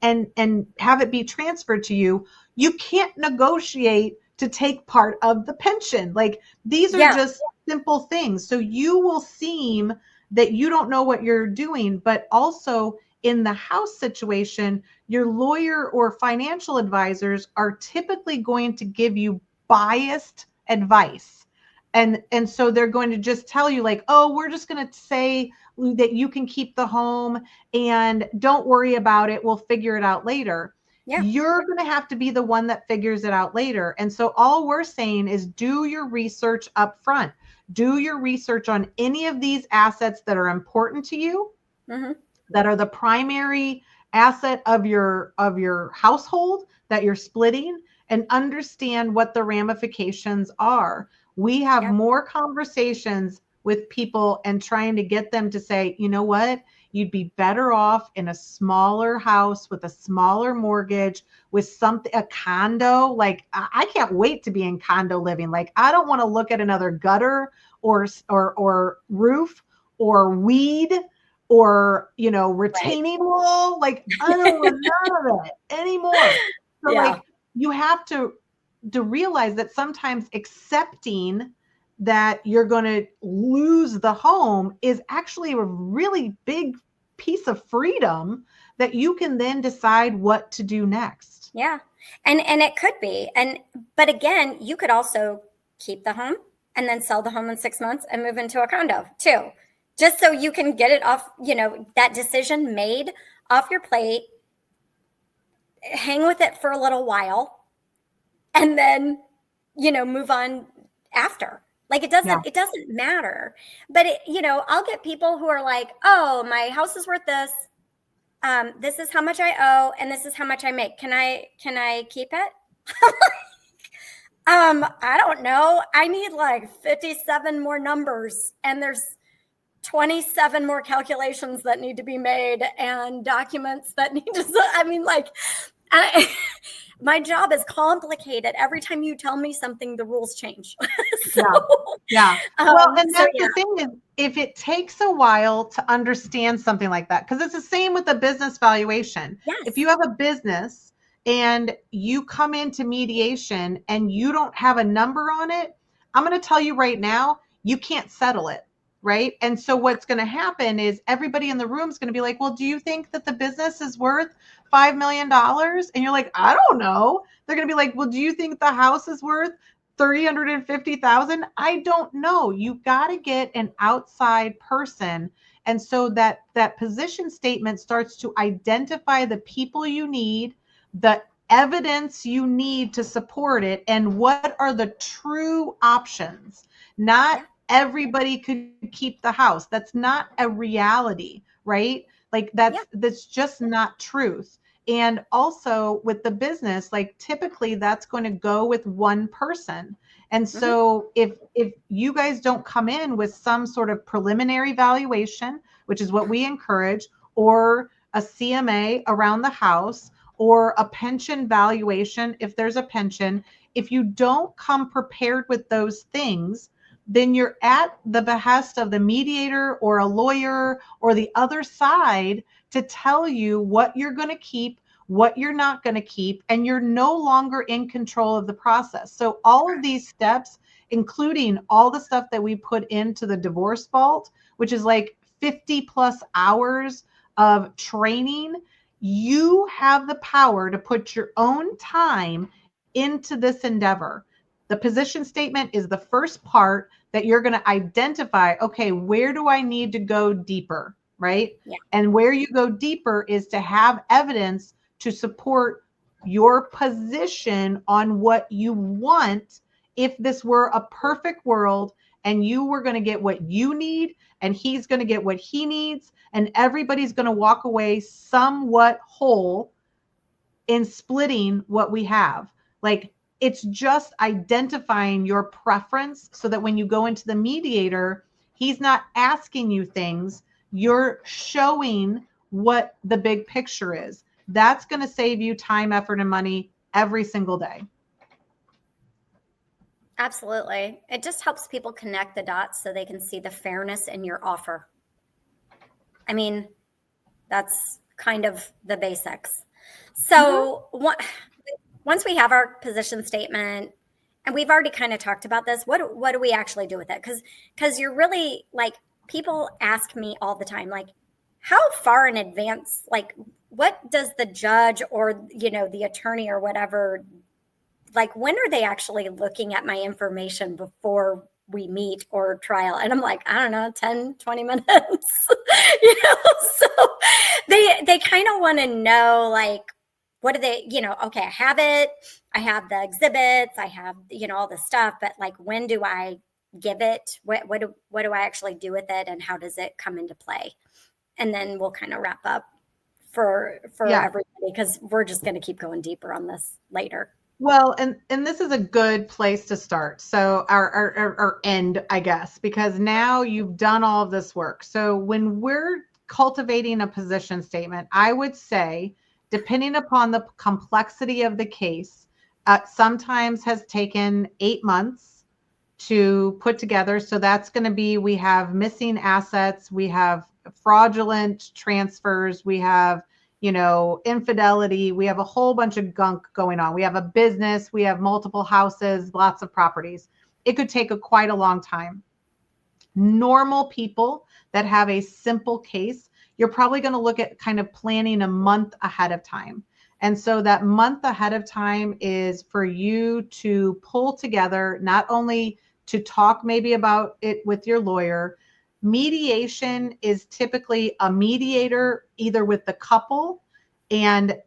S2: have it be transferred to you, you can't negotiate to take part of the pension. Like these are
S1: Yeah.
S2: just simple things. So you will seem that you don't know what you're doing, but also in the house situation, your lawyer or financial advisors are typically going to give you biased advice. And so they're going to just tell you like, oh, we're just going to say that you can keep the home and don't worry about it. We'll figure it out later.
S1: Yeah.
S2: You're going to have to be the one that figures it out later. And so all we're saying is do your research up front. Do your research on any of these assets that are important to you,
S1: Mm-hmm.
S2: that are the primary asset of your household that you're splitting, and understand what the ramifications are. We have
S1: Yeah.
S2: more conversations with people and trying to get them to say, you know what, you'd be better off in a smaller house with a smaller mortgage, with something, a condo. Like I can't wait to be in condo living. Like I don't want to look at another gutter or roof or weed or
S1: Right.
S2: retaining wall. Like I don't want none of that anymore. So
S1: Yeah.
S2: like you have to realize that sometimes accepting that you're going to lose the home is actually a really big piece of freedom that you can then decide what to do next.
S1: Yeah. And it could be. But again, you could also keep the home and then sell the home in 6 months and move into a condo too. Just so you can get it off, that decision made off your plate, hang with it for a little while, and then, move on after. Like
S2: Yeah.
S1: it doesn't matter. But I'll get people who are like, oh, my house is worth this. This is how much I owe, and this is how much I make. Can I keep it? I don't know. I need like 57 more numbers, and there's 27 more calculations that need to be made and documents that need to, I mean, like, I, my job is complicated. Every time you tell me something, the rules change. so,
S2: Yeah. Yeah. Well, and
S1: so
S2: that's
S1: yeah.
S2: the thing is if it takes a while to understand something like that, because it's the same with the business valuation. If
S1: Yes.
S2: you have a business and you come into mediation and you don't have a number on it, I'm going to tell you right now, you can't settle it. Right. And so what's going to happen is everybody in the room is going to be like, well, do you think that the business is worth $5 million? And you're like, I don't know. They're going to be like, well, do you think the house is worth 350,000? I don't know. You got to get an outside person. And so that position statement starts to identify the people you need, the evidence you need to support it, and what are the true options. Not
S1: Yeah.
S2: everybody could keep the house. That's not a reality, right? Like
S1: Yeah.
S2: that's just not truth. And also with the business, like typically that's going to go with one person. And
S1: Hmm.
S2: so if you guys don't come in with some sort of preliminary valuation, which is what we encourage, or a CMA around the house, or a pension valuation if there's a pension, if you don't come prepared with those things, then you're at the behest of the mediator or a lawyer or the other side to tell you what you're going to keep, what you're not going to keep, and you're no longer in control of the process. So all of these steps, including all the stuff that we put into the divorce vault, which is like 50 plus hours of training, you have the power to put your own time into this endeavor. The position statement is the first part that you're going to identify, okay, where do I need to go deeper, right?
S1: Yeah.
S2: And where you go deeper is to have evidence to support your position on what you want. If this were a perfect world and you were going to get what you need and he's going to get what he needs and everybody's going to walk away somewhat whole in splitting what we have. Like, it's just identifying your preference so that when you go into the mediator, he's not asking you things, you're showing what the big picture is. That's going to save you time, effort, and money every single day.
S1: Absolutely. It just helps people connect the dots so they can see the fairness in your offer. I mean, that's kind of the basics. So once we have our position statement, and we've already kind of talked about this, what do we actually do with it? Because you're really like, people ask me all the time, like, how far in advance, like, what does the judge or the attorney or whatever, like, when are they actually looking at my information before we meet or trial? And I'm like, I don't know, 10, 20 minutes. So they kind of want to know, like, what do they, okay, I have it, I have the exhibits, I have, all the stuff, but like, when do I give it? What do I actually do with it, and how does it come into play? And then we'll kind of wrap up for
S2: Yeah.
S1: everybody, because we're just going to keep going deeper on this later.
S2: Well, and this is a good place to start. So our end, I guess, because now you've done all of this work. So when we're cultivating a position statement, I would say, depending upon the complexity of the case, sometimes has taken 8 months to put together. So that's going to be, we have missing assets, we have fraudulent transfers, we have infidelity, we have a whole bunch of gunk going on. We have a business, we have multiple houses, lots of properties. It could take quite a long time. Normal people that have a simple case, you're probably going to look at kind of planning a month ahead of time. And so that month ahead of time is for you to pull together, not only to talk maybe about it with your lawyer. Mediation is typically a mediator either with the couple and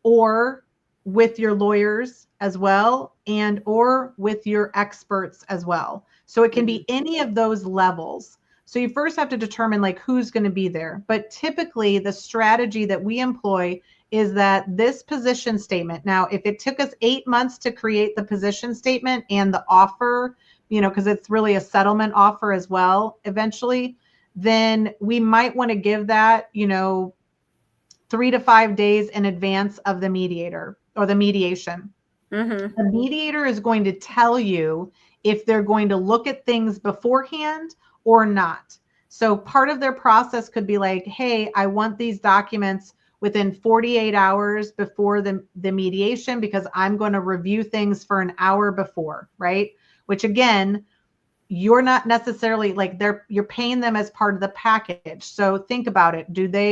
S2: or with your lawyers as well, and or with your experts as well. So it can be any of those levels. So you first have to determine like who's going to be there. But typically the strategy that we employ is that this position statement, now if it took us 8 months to create the position statement and the offer, because it's really a settlement offer as well eventually, then we might want to give that 3 to 5 days in advance of the mediator or the mediation.
S1: Mm-hmm.
S2: The mediator is going to tell you if they're going to look at things beforehand or not. So part of their process could be like, hey, I want these documents within 48 hours before the mediation because I'm going to review things for an hour before, right? Which again, you're not necessarily like you're paying them as part of the package. So think about it.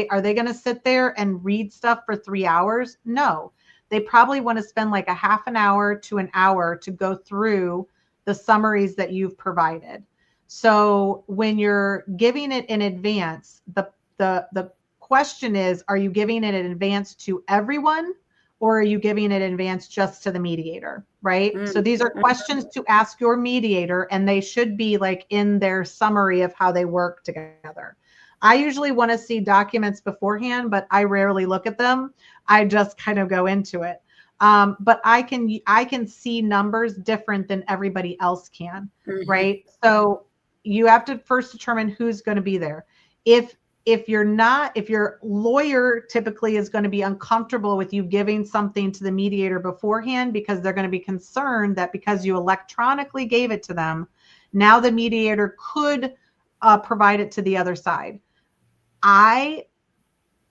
S2: Are they going to sit there and read stuff for 3 hours? No. They probably want to spend like a half an hour to an hour to go through the summaries that you've provided. So when you're giving it in advance, the question is, are you giving it in advance to everyone or are you giving it in advance just to the mediator, right? So these are
S1: Mm-hmm.
S2: questions to ask your mediator, and they should be like in their summary of how they work together. I usually want to see documents beforehand, but I rarely look at them. I just kind of go into it. But I can see numbers different than everybody else can,
S1: Mm-hmm.
S2: right? So you have to first determine who's going to be there. If if your lawyer typically is going to be uncomfortable with you giving something to the mediator beforehand, because they're going to be concerned that because you electronically gave it to them, now the mediator could provide it to the other side. I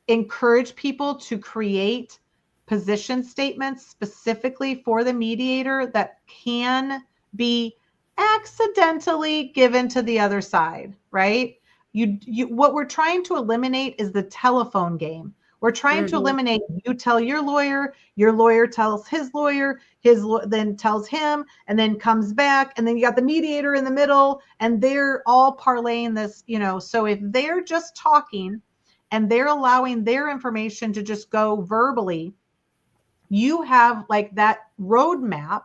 S2: encourage people to create position statements specifically for the mediator that can be accidentally given to the other side, right? What we're trying to eliminate is the telephone game. We're trying to
S1: Mm-hmm.
S2: eliminate, you tell your lawyer tells his lawyer, then tells him, and then comes back, and then you got the mediator in the middle, and they're all parlaying this, so if they're just talking and they're allowing their information to just go verbally, you have like that roadmap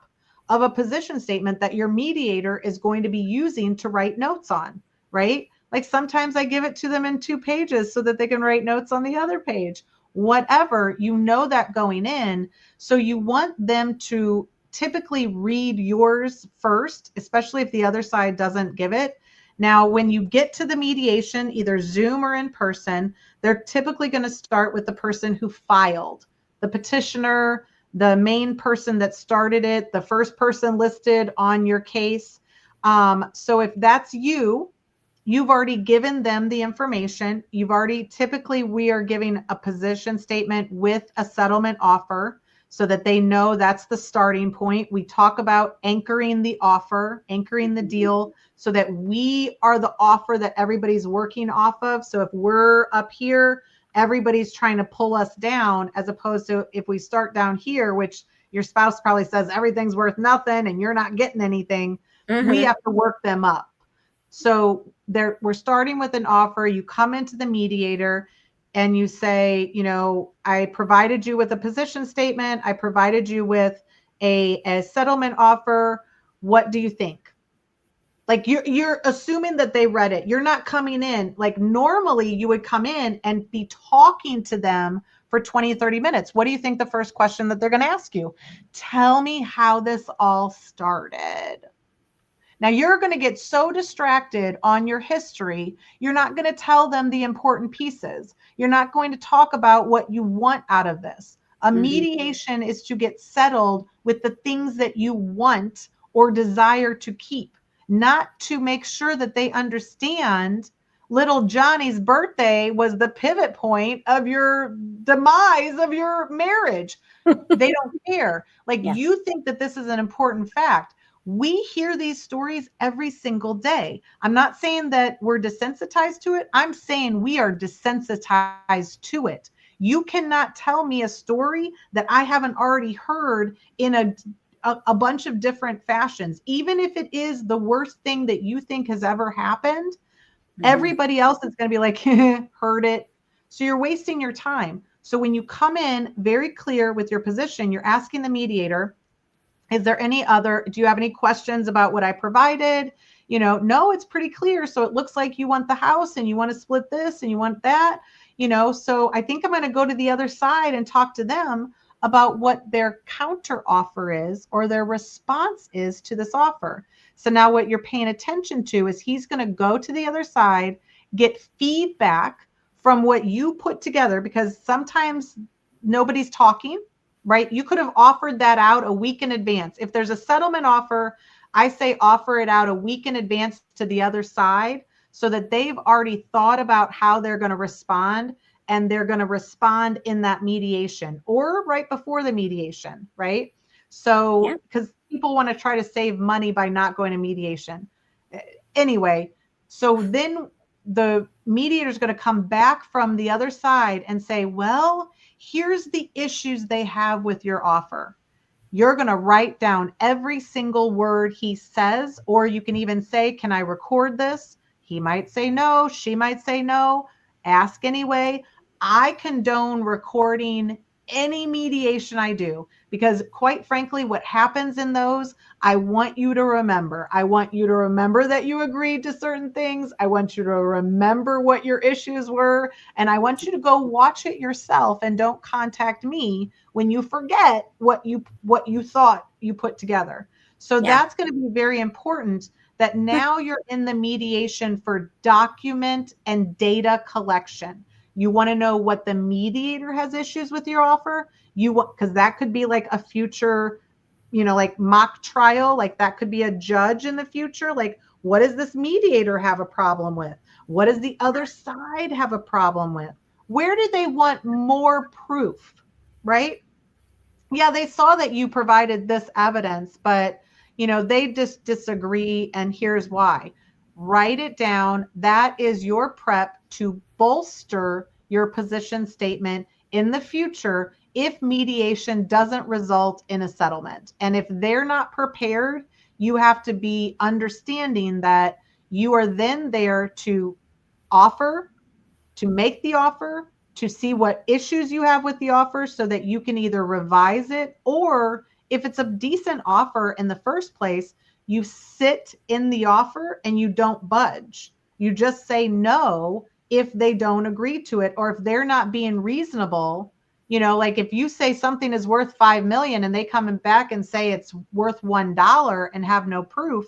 S2: of a position statement that your mediator is going to be using to write notes on, right? Like sometimes I give it to them in 2 pages so that they can write notes on the other page, whatever, that going in. So you want them to typically read yours first, especially if the other side doesn't give it. Now, when you get to the mediation, either Zoom or in person, they're typically going to start with the person who filed, the petitioner, the main person that started it, the first person listed on your case. So if that's you, you've already given them the information. Typically, we are giving a position statement with a settlement offer so that they know that's the starting point. We talk about anchoring the offer, anchoring the deal, so that we are the offer that everybody's working off of. So if we're up here, everybody's trying to pull us down, as opposed to if we start down here, which your spouse probably says everything's worth nothing and you're not getting anything. We
S1: Mm-hmm.
S2: have to work them up. So we're starting with an offer. You come into the mediator and you say, I provided you with a position statement. I provided you with a settlement offer. What do you think? Like you're assuming that they read it. You're not coming in like normally you would come in and be talking to them for 20, 30 minutes. What do you think the first question that they're going to ask you? Tell me how this all started. Now you're going to get so distracted on your history, you're not going to tell them the important pieces. You're not going to talk about what you want out of this. A
S1: Mm-hmm.
S2: mediation is to get settled with the things that you want or desire to keep, not to make sure that they understand little Johnny's birthday was the pivot point of your demise of your marriage. They don't care. Like
S1: Yeah.
S2: you think that this is an important fact. We hear these stories every single day. I'm not saying that we're desensitized to it. I'm saying we are desensitized to it. You cannot tell me a story that I haven't already heard in a bunch of different fashions. Even if it is the worst thing that you think has ever happened,
S1: Mm-hmm.
S2: everybody else is going to be like, heard it. So you're wasting your time. So when you come in very clear with your position, you're asking the mediator, do you have any questions about what I provided? No, it's pretty clear. So it looks like you want the house and you want to split this and you want that, so I think I'm going to go to the other side and talk to them about what their counter offer is or their response is to this offer. So now what you're paying attention to is he's going to go to the other side, get feedback from what you put together, because sometimes nobody's talking, right? You could have offered that out a week in advance. If there's a settlement offer, I say offer it out a week in advance to the other side so that they've already thought about how they're going to respond, and they're going to respond in that mediation or right before the mediation, right?
S1: Yeah.
S2: So, because people want to try to save money by not going to mediation. Anyway, so then the mediator is going to come back from the other side and say, well, here's the issues they have with your offer. You're going to write down every single word he says, or you can even say, can I record this? He might say no. She might say no. Ask anyway. I condone recording any mediation I do, because quite frankly, what happens in those, I want you to remember. I want you to remember that you agreed to certain things. I want you to remember what your issues were. And I want you to go watch it yourself and don't contact me when you forget what you thought you put together. So
S1: Yeah.
S2: that's going to be very important, that now you're in the mediation for document and data collection. You want to know what the mediator has issues with your offer. You want, because that could be like a future, like mock trial, like that could be a judge in the future. Like, what does this mediator have a problem with? What does the other side have a problem with? Where do they want more proof? Right? Yeah, they saw that you provided this evidence, but they just disagree, and here's why. Write it down. That is your prep to bolster your position statement in the future if mediation doesn't result in a settlement. And if they're not prepared, you have to be understanding that you are then there to offer, to make the offer, to see what issues you have with the offer so that you can either revise it, or if it's a decent offer in the first place, you sit in the offer and you don't budge. You just say no if they don't agree to it, or if they're not being reasonable. Like if you say something is worth 5 million and they come back and say it's worth $1 and have no proof,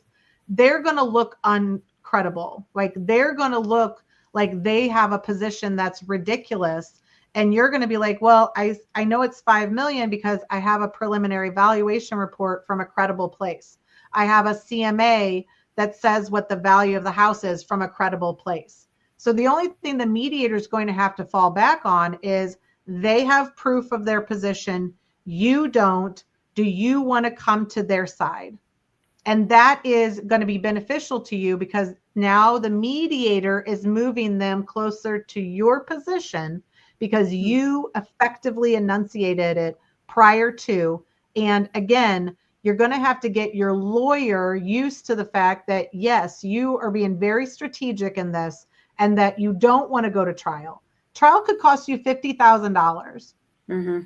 S2: they're going to look uncredible. Like they're going to look like they have a position that's ridiculous. And you're going to be like, well, I know it's 5 million because I have a preliminary valuation report from a credible place. I have a CMA that says what the value of the house is from a credible place. So the only thing the mediator is going to have to fall back on is they have proof of their position. You don't. Do you want to come to their side? And that is going to be beneficial to you, because now the mediator is moving them closer to your position because you effectively enunciated it prior to. And again, you're going to have to get your lawyer used to the fact that, yes, you are being very strategic in this and that you don't want to go to trial. Trial could cost you $50,000.
S1: Mm-hmm.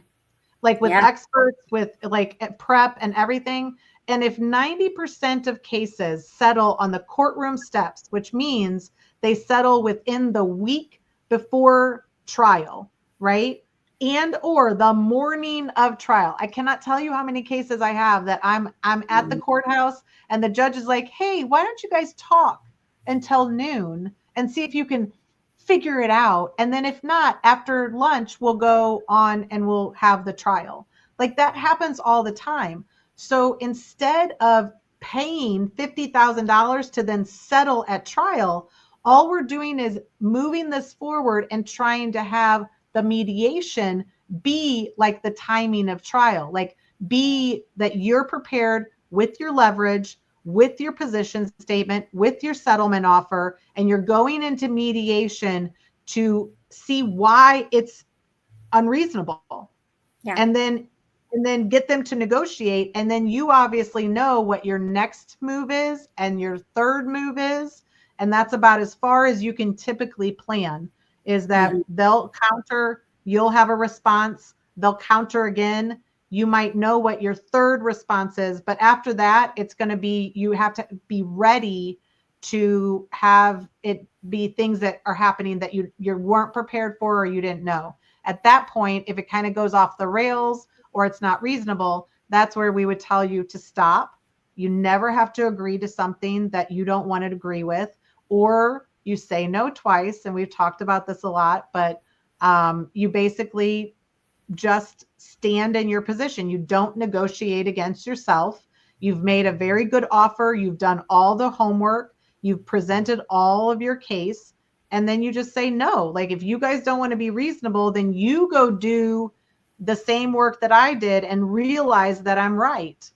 S2: Like with
S1: Yeah.
S2: experts, with like prep and everything. And if 90% of cases settle on the courtroom steps, which means they settle within the week before trial, right? And or the morning of trial. I cannot tell you how many cases I have that I'm at the courthouse and the judge is like, "Hey, why don't you guys talk until noon and see if you can figure it out, and then if not, after lunch we'll go on and we'll have the trial." Like that happens all the time. So instead of paying $50,000 to then settle at trial, all we're doing is moving this forward and trying to have the mediation be like the timing of trial, like be that you're prepared with your leverage, with your position statement, with your settlement offer, and you're going into mediation to see why it's unreasonable.
S1: Yeah.
S2: And then get them to negotiate, and then you obviously know what your next move is and your third move is, and that's about as far as you can typically plan, is that they'll counter, you'll have a response, they'll counter again, you might know what your third response is, but after that it's going to be, you have to be ready to have it be things that are happening that you weren't prepared for or you didn't know. At that point, if it kind of goes off the rails or it's not reasonable, that's where we would tell you to stop. You never have to agree to something that you don't want to agree with, or you say no twice. And we've talked about this a lot, but you basically just stand in your position. You don't negotiate against yourself. You've made a very good offer. You've done all the homework. You've presented all of your case. And then you just say no. Like if you guys don't want to be reasonable, then you go do the same work that I did and realize that I'm right.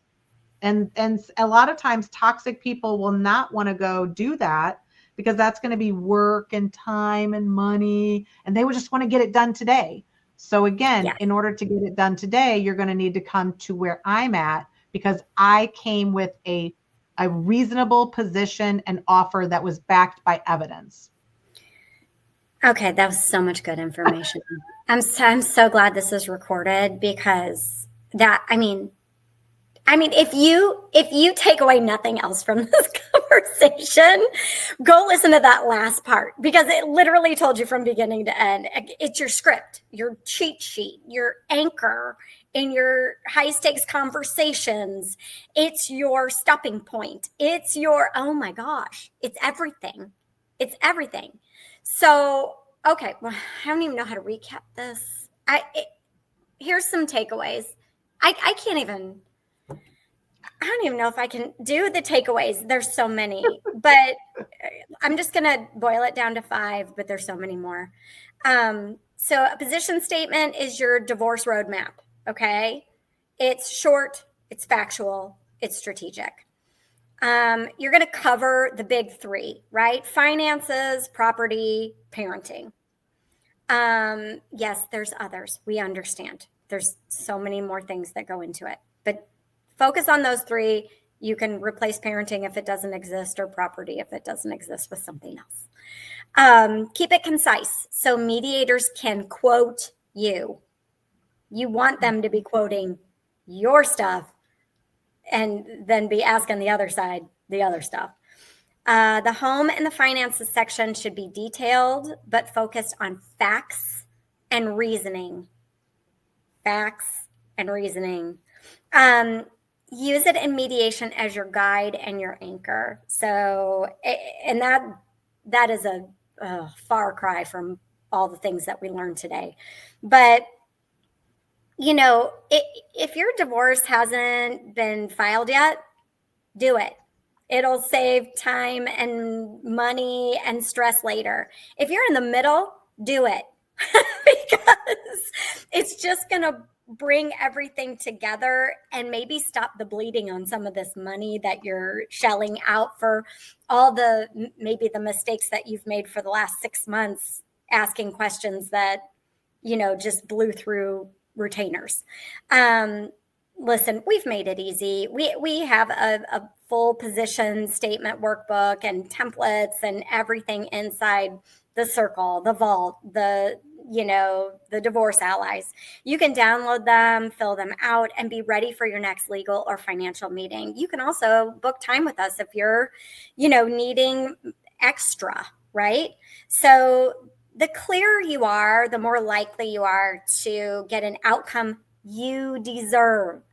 S2: And a lot of times toxic people will not want to go do that because that's going to be work and time and money, and they would just want to get it done today. So again, in order to get it done today, you're going to need to come to where I'm at, because I came with a reasonable position and offer that was backed by evidence.
S1: Okay, that was so much good information. I'm so glad this is recorded because if you take away nothing else from this conversation, go listen to that last part because it literally told you from beginning to end. It's your script, your cheat sheet, your anchor in your high stakes conversations. It's your stopping point. It's your, oh my gosh, it's everything. It's everything. So, okay, well, I don't even know how to recap this. Here's some takeaways. I can't even. I don't even know if I can do the takeaways. There's so many, but I'm just going to boil it down to 5, but there's so many more. So a position statement is your divorce roadmap. Okay. It's short, it's factual, it's strategic. You're going to cover the big 3, right? Finances, property, parenting. Yes, there's others. We understand. There's so many more things that go into it, but focus on those 3. You can replace parenting if it doesn't exist, or property if it doesn't exist, with something else. Keep it concise so mediators can quote you. You want them to be quoting your stuff and then be asking the other side the other stuff. The home and the finances section should be detailed, but focused on facts and reasoning. Facts and reasoning. Use it in mediation as your guide and your anchor. So, and that is a far cry from all the things that we learned today. But, if your divorce hasn't been filed yet, do it. It'll save time and money and stress later. If you're in the middle, do it because it's just going to bring everything together and maybe stop the bleeding on some of this money that you're shelling out for all maybe the mistakes that you've made for the last 6 months, asking questions that, just blew through retainers. Listen, we've made it easy. We have a full position statement workbook and templates and everything inside the circle, the vault, the divorce allies. You can download them, fill them out, and be ready for your next legal or financial meeting. You can also book time with us if you're, needing extra, right? So the clearer you are, the more likely you are to get an outcome you deserve.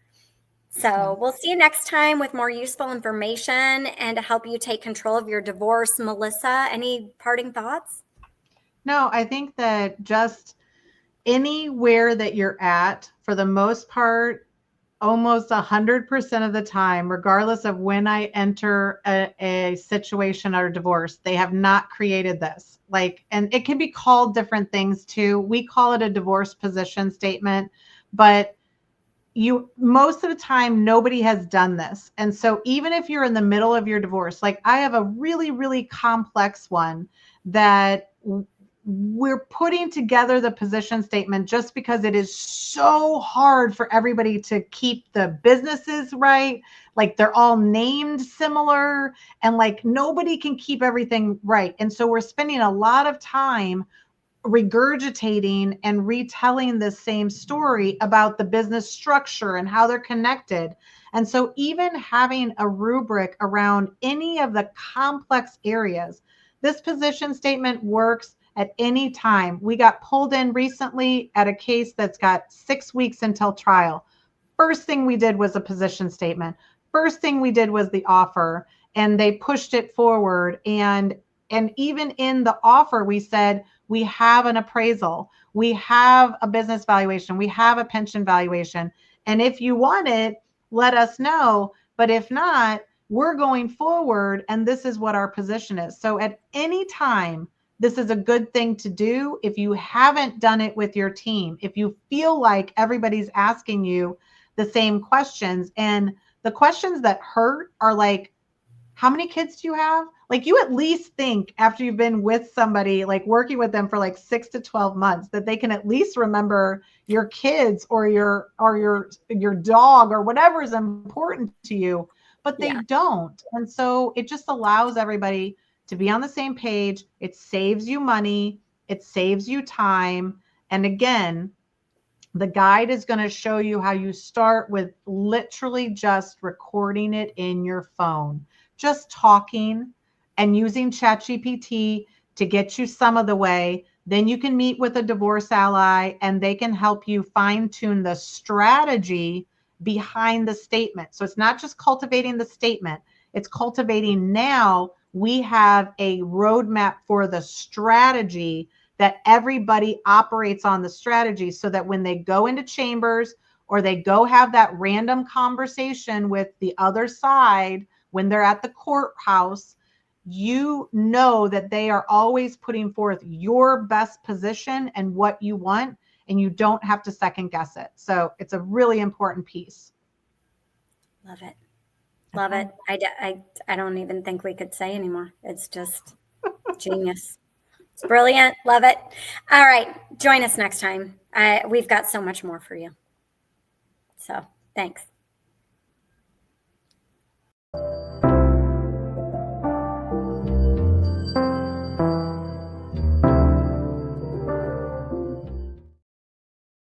S1: So we'll see you next time with more useful information and to help you take control of your divorce. Melissa, any parting thoughts?
S2: No, I think that just anywhere that you're at, for the most part, almost 100% of the time, regardless of when I enter a situation or divorce, they have not created this. And it can be called different things too. We call it a divorce position statement, but most of the time nobody has done this. And so even if you're in the middle of your divorce, like I have a really, really complex one that we're putting together the position statement just because it is so hard for everybody to keep the businesses right. Like they're all named similar and like nobody can keep everything right. And so we're spending a lot of time regurgitating and retelling the same story about the business structure and how they're connected. And so even having a rubric around any of the complex areas, this position statement works at any time. We got pulled in recently at a case that's got 6 weeks until trial. First thing we did was a position statement. First thing we did was the offer, and they pushed it forward. And even in the offer, we said, we have an appraisal, we have a business valuation, we have a pension valuation. And if you want it, let us know. But if not, we're going forward. And this is what our position is. So at any time, this is a good thing to do. If you haven't done it with your team, if you feel like everybody's asking you the same questions, and the questions that hurt are like, how many kids do you have? Like you at least think after you've been with somebody, like working with them for like 6 to 12 months, that they can at least remember your kids or your dog or whatever is important to you, but they don't. And so it just allows everybody to be on the same page. It saves you money. It saves you time. And again, the guide is going to show you how you start with literally just recording it in your phone, just talking and using ChatGPT to get you some of the way. Then you can meet with a divorce ally and they can help you fine tune the strategy behind the statement. So it's not just cultivating the statement, it's cultivating now we have a roadmap for the strategy that everybody operates on the strategy so that when they go into chambers or they go have that random conversation with the other side, when they're at the courthouse, you know that they are always putting forth your best position and what you want, and you don't have to second guess it. So it's a really important piece.
S1: Love it. Love it. I don't even think we could say anymore. It's just genius. It's brilliant. Love it. All right. Join us next time. We've got so much more for you. So thanks.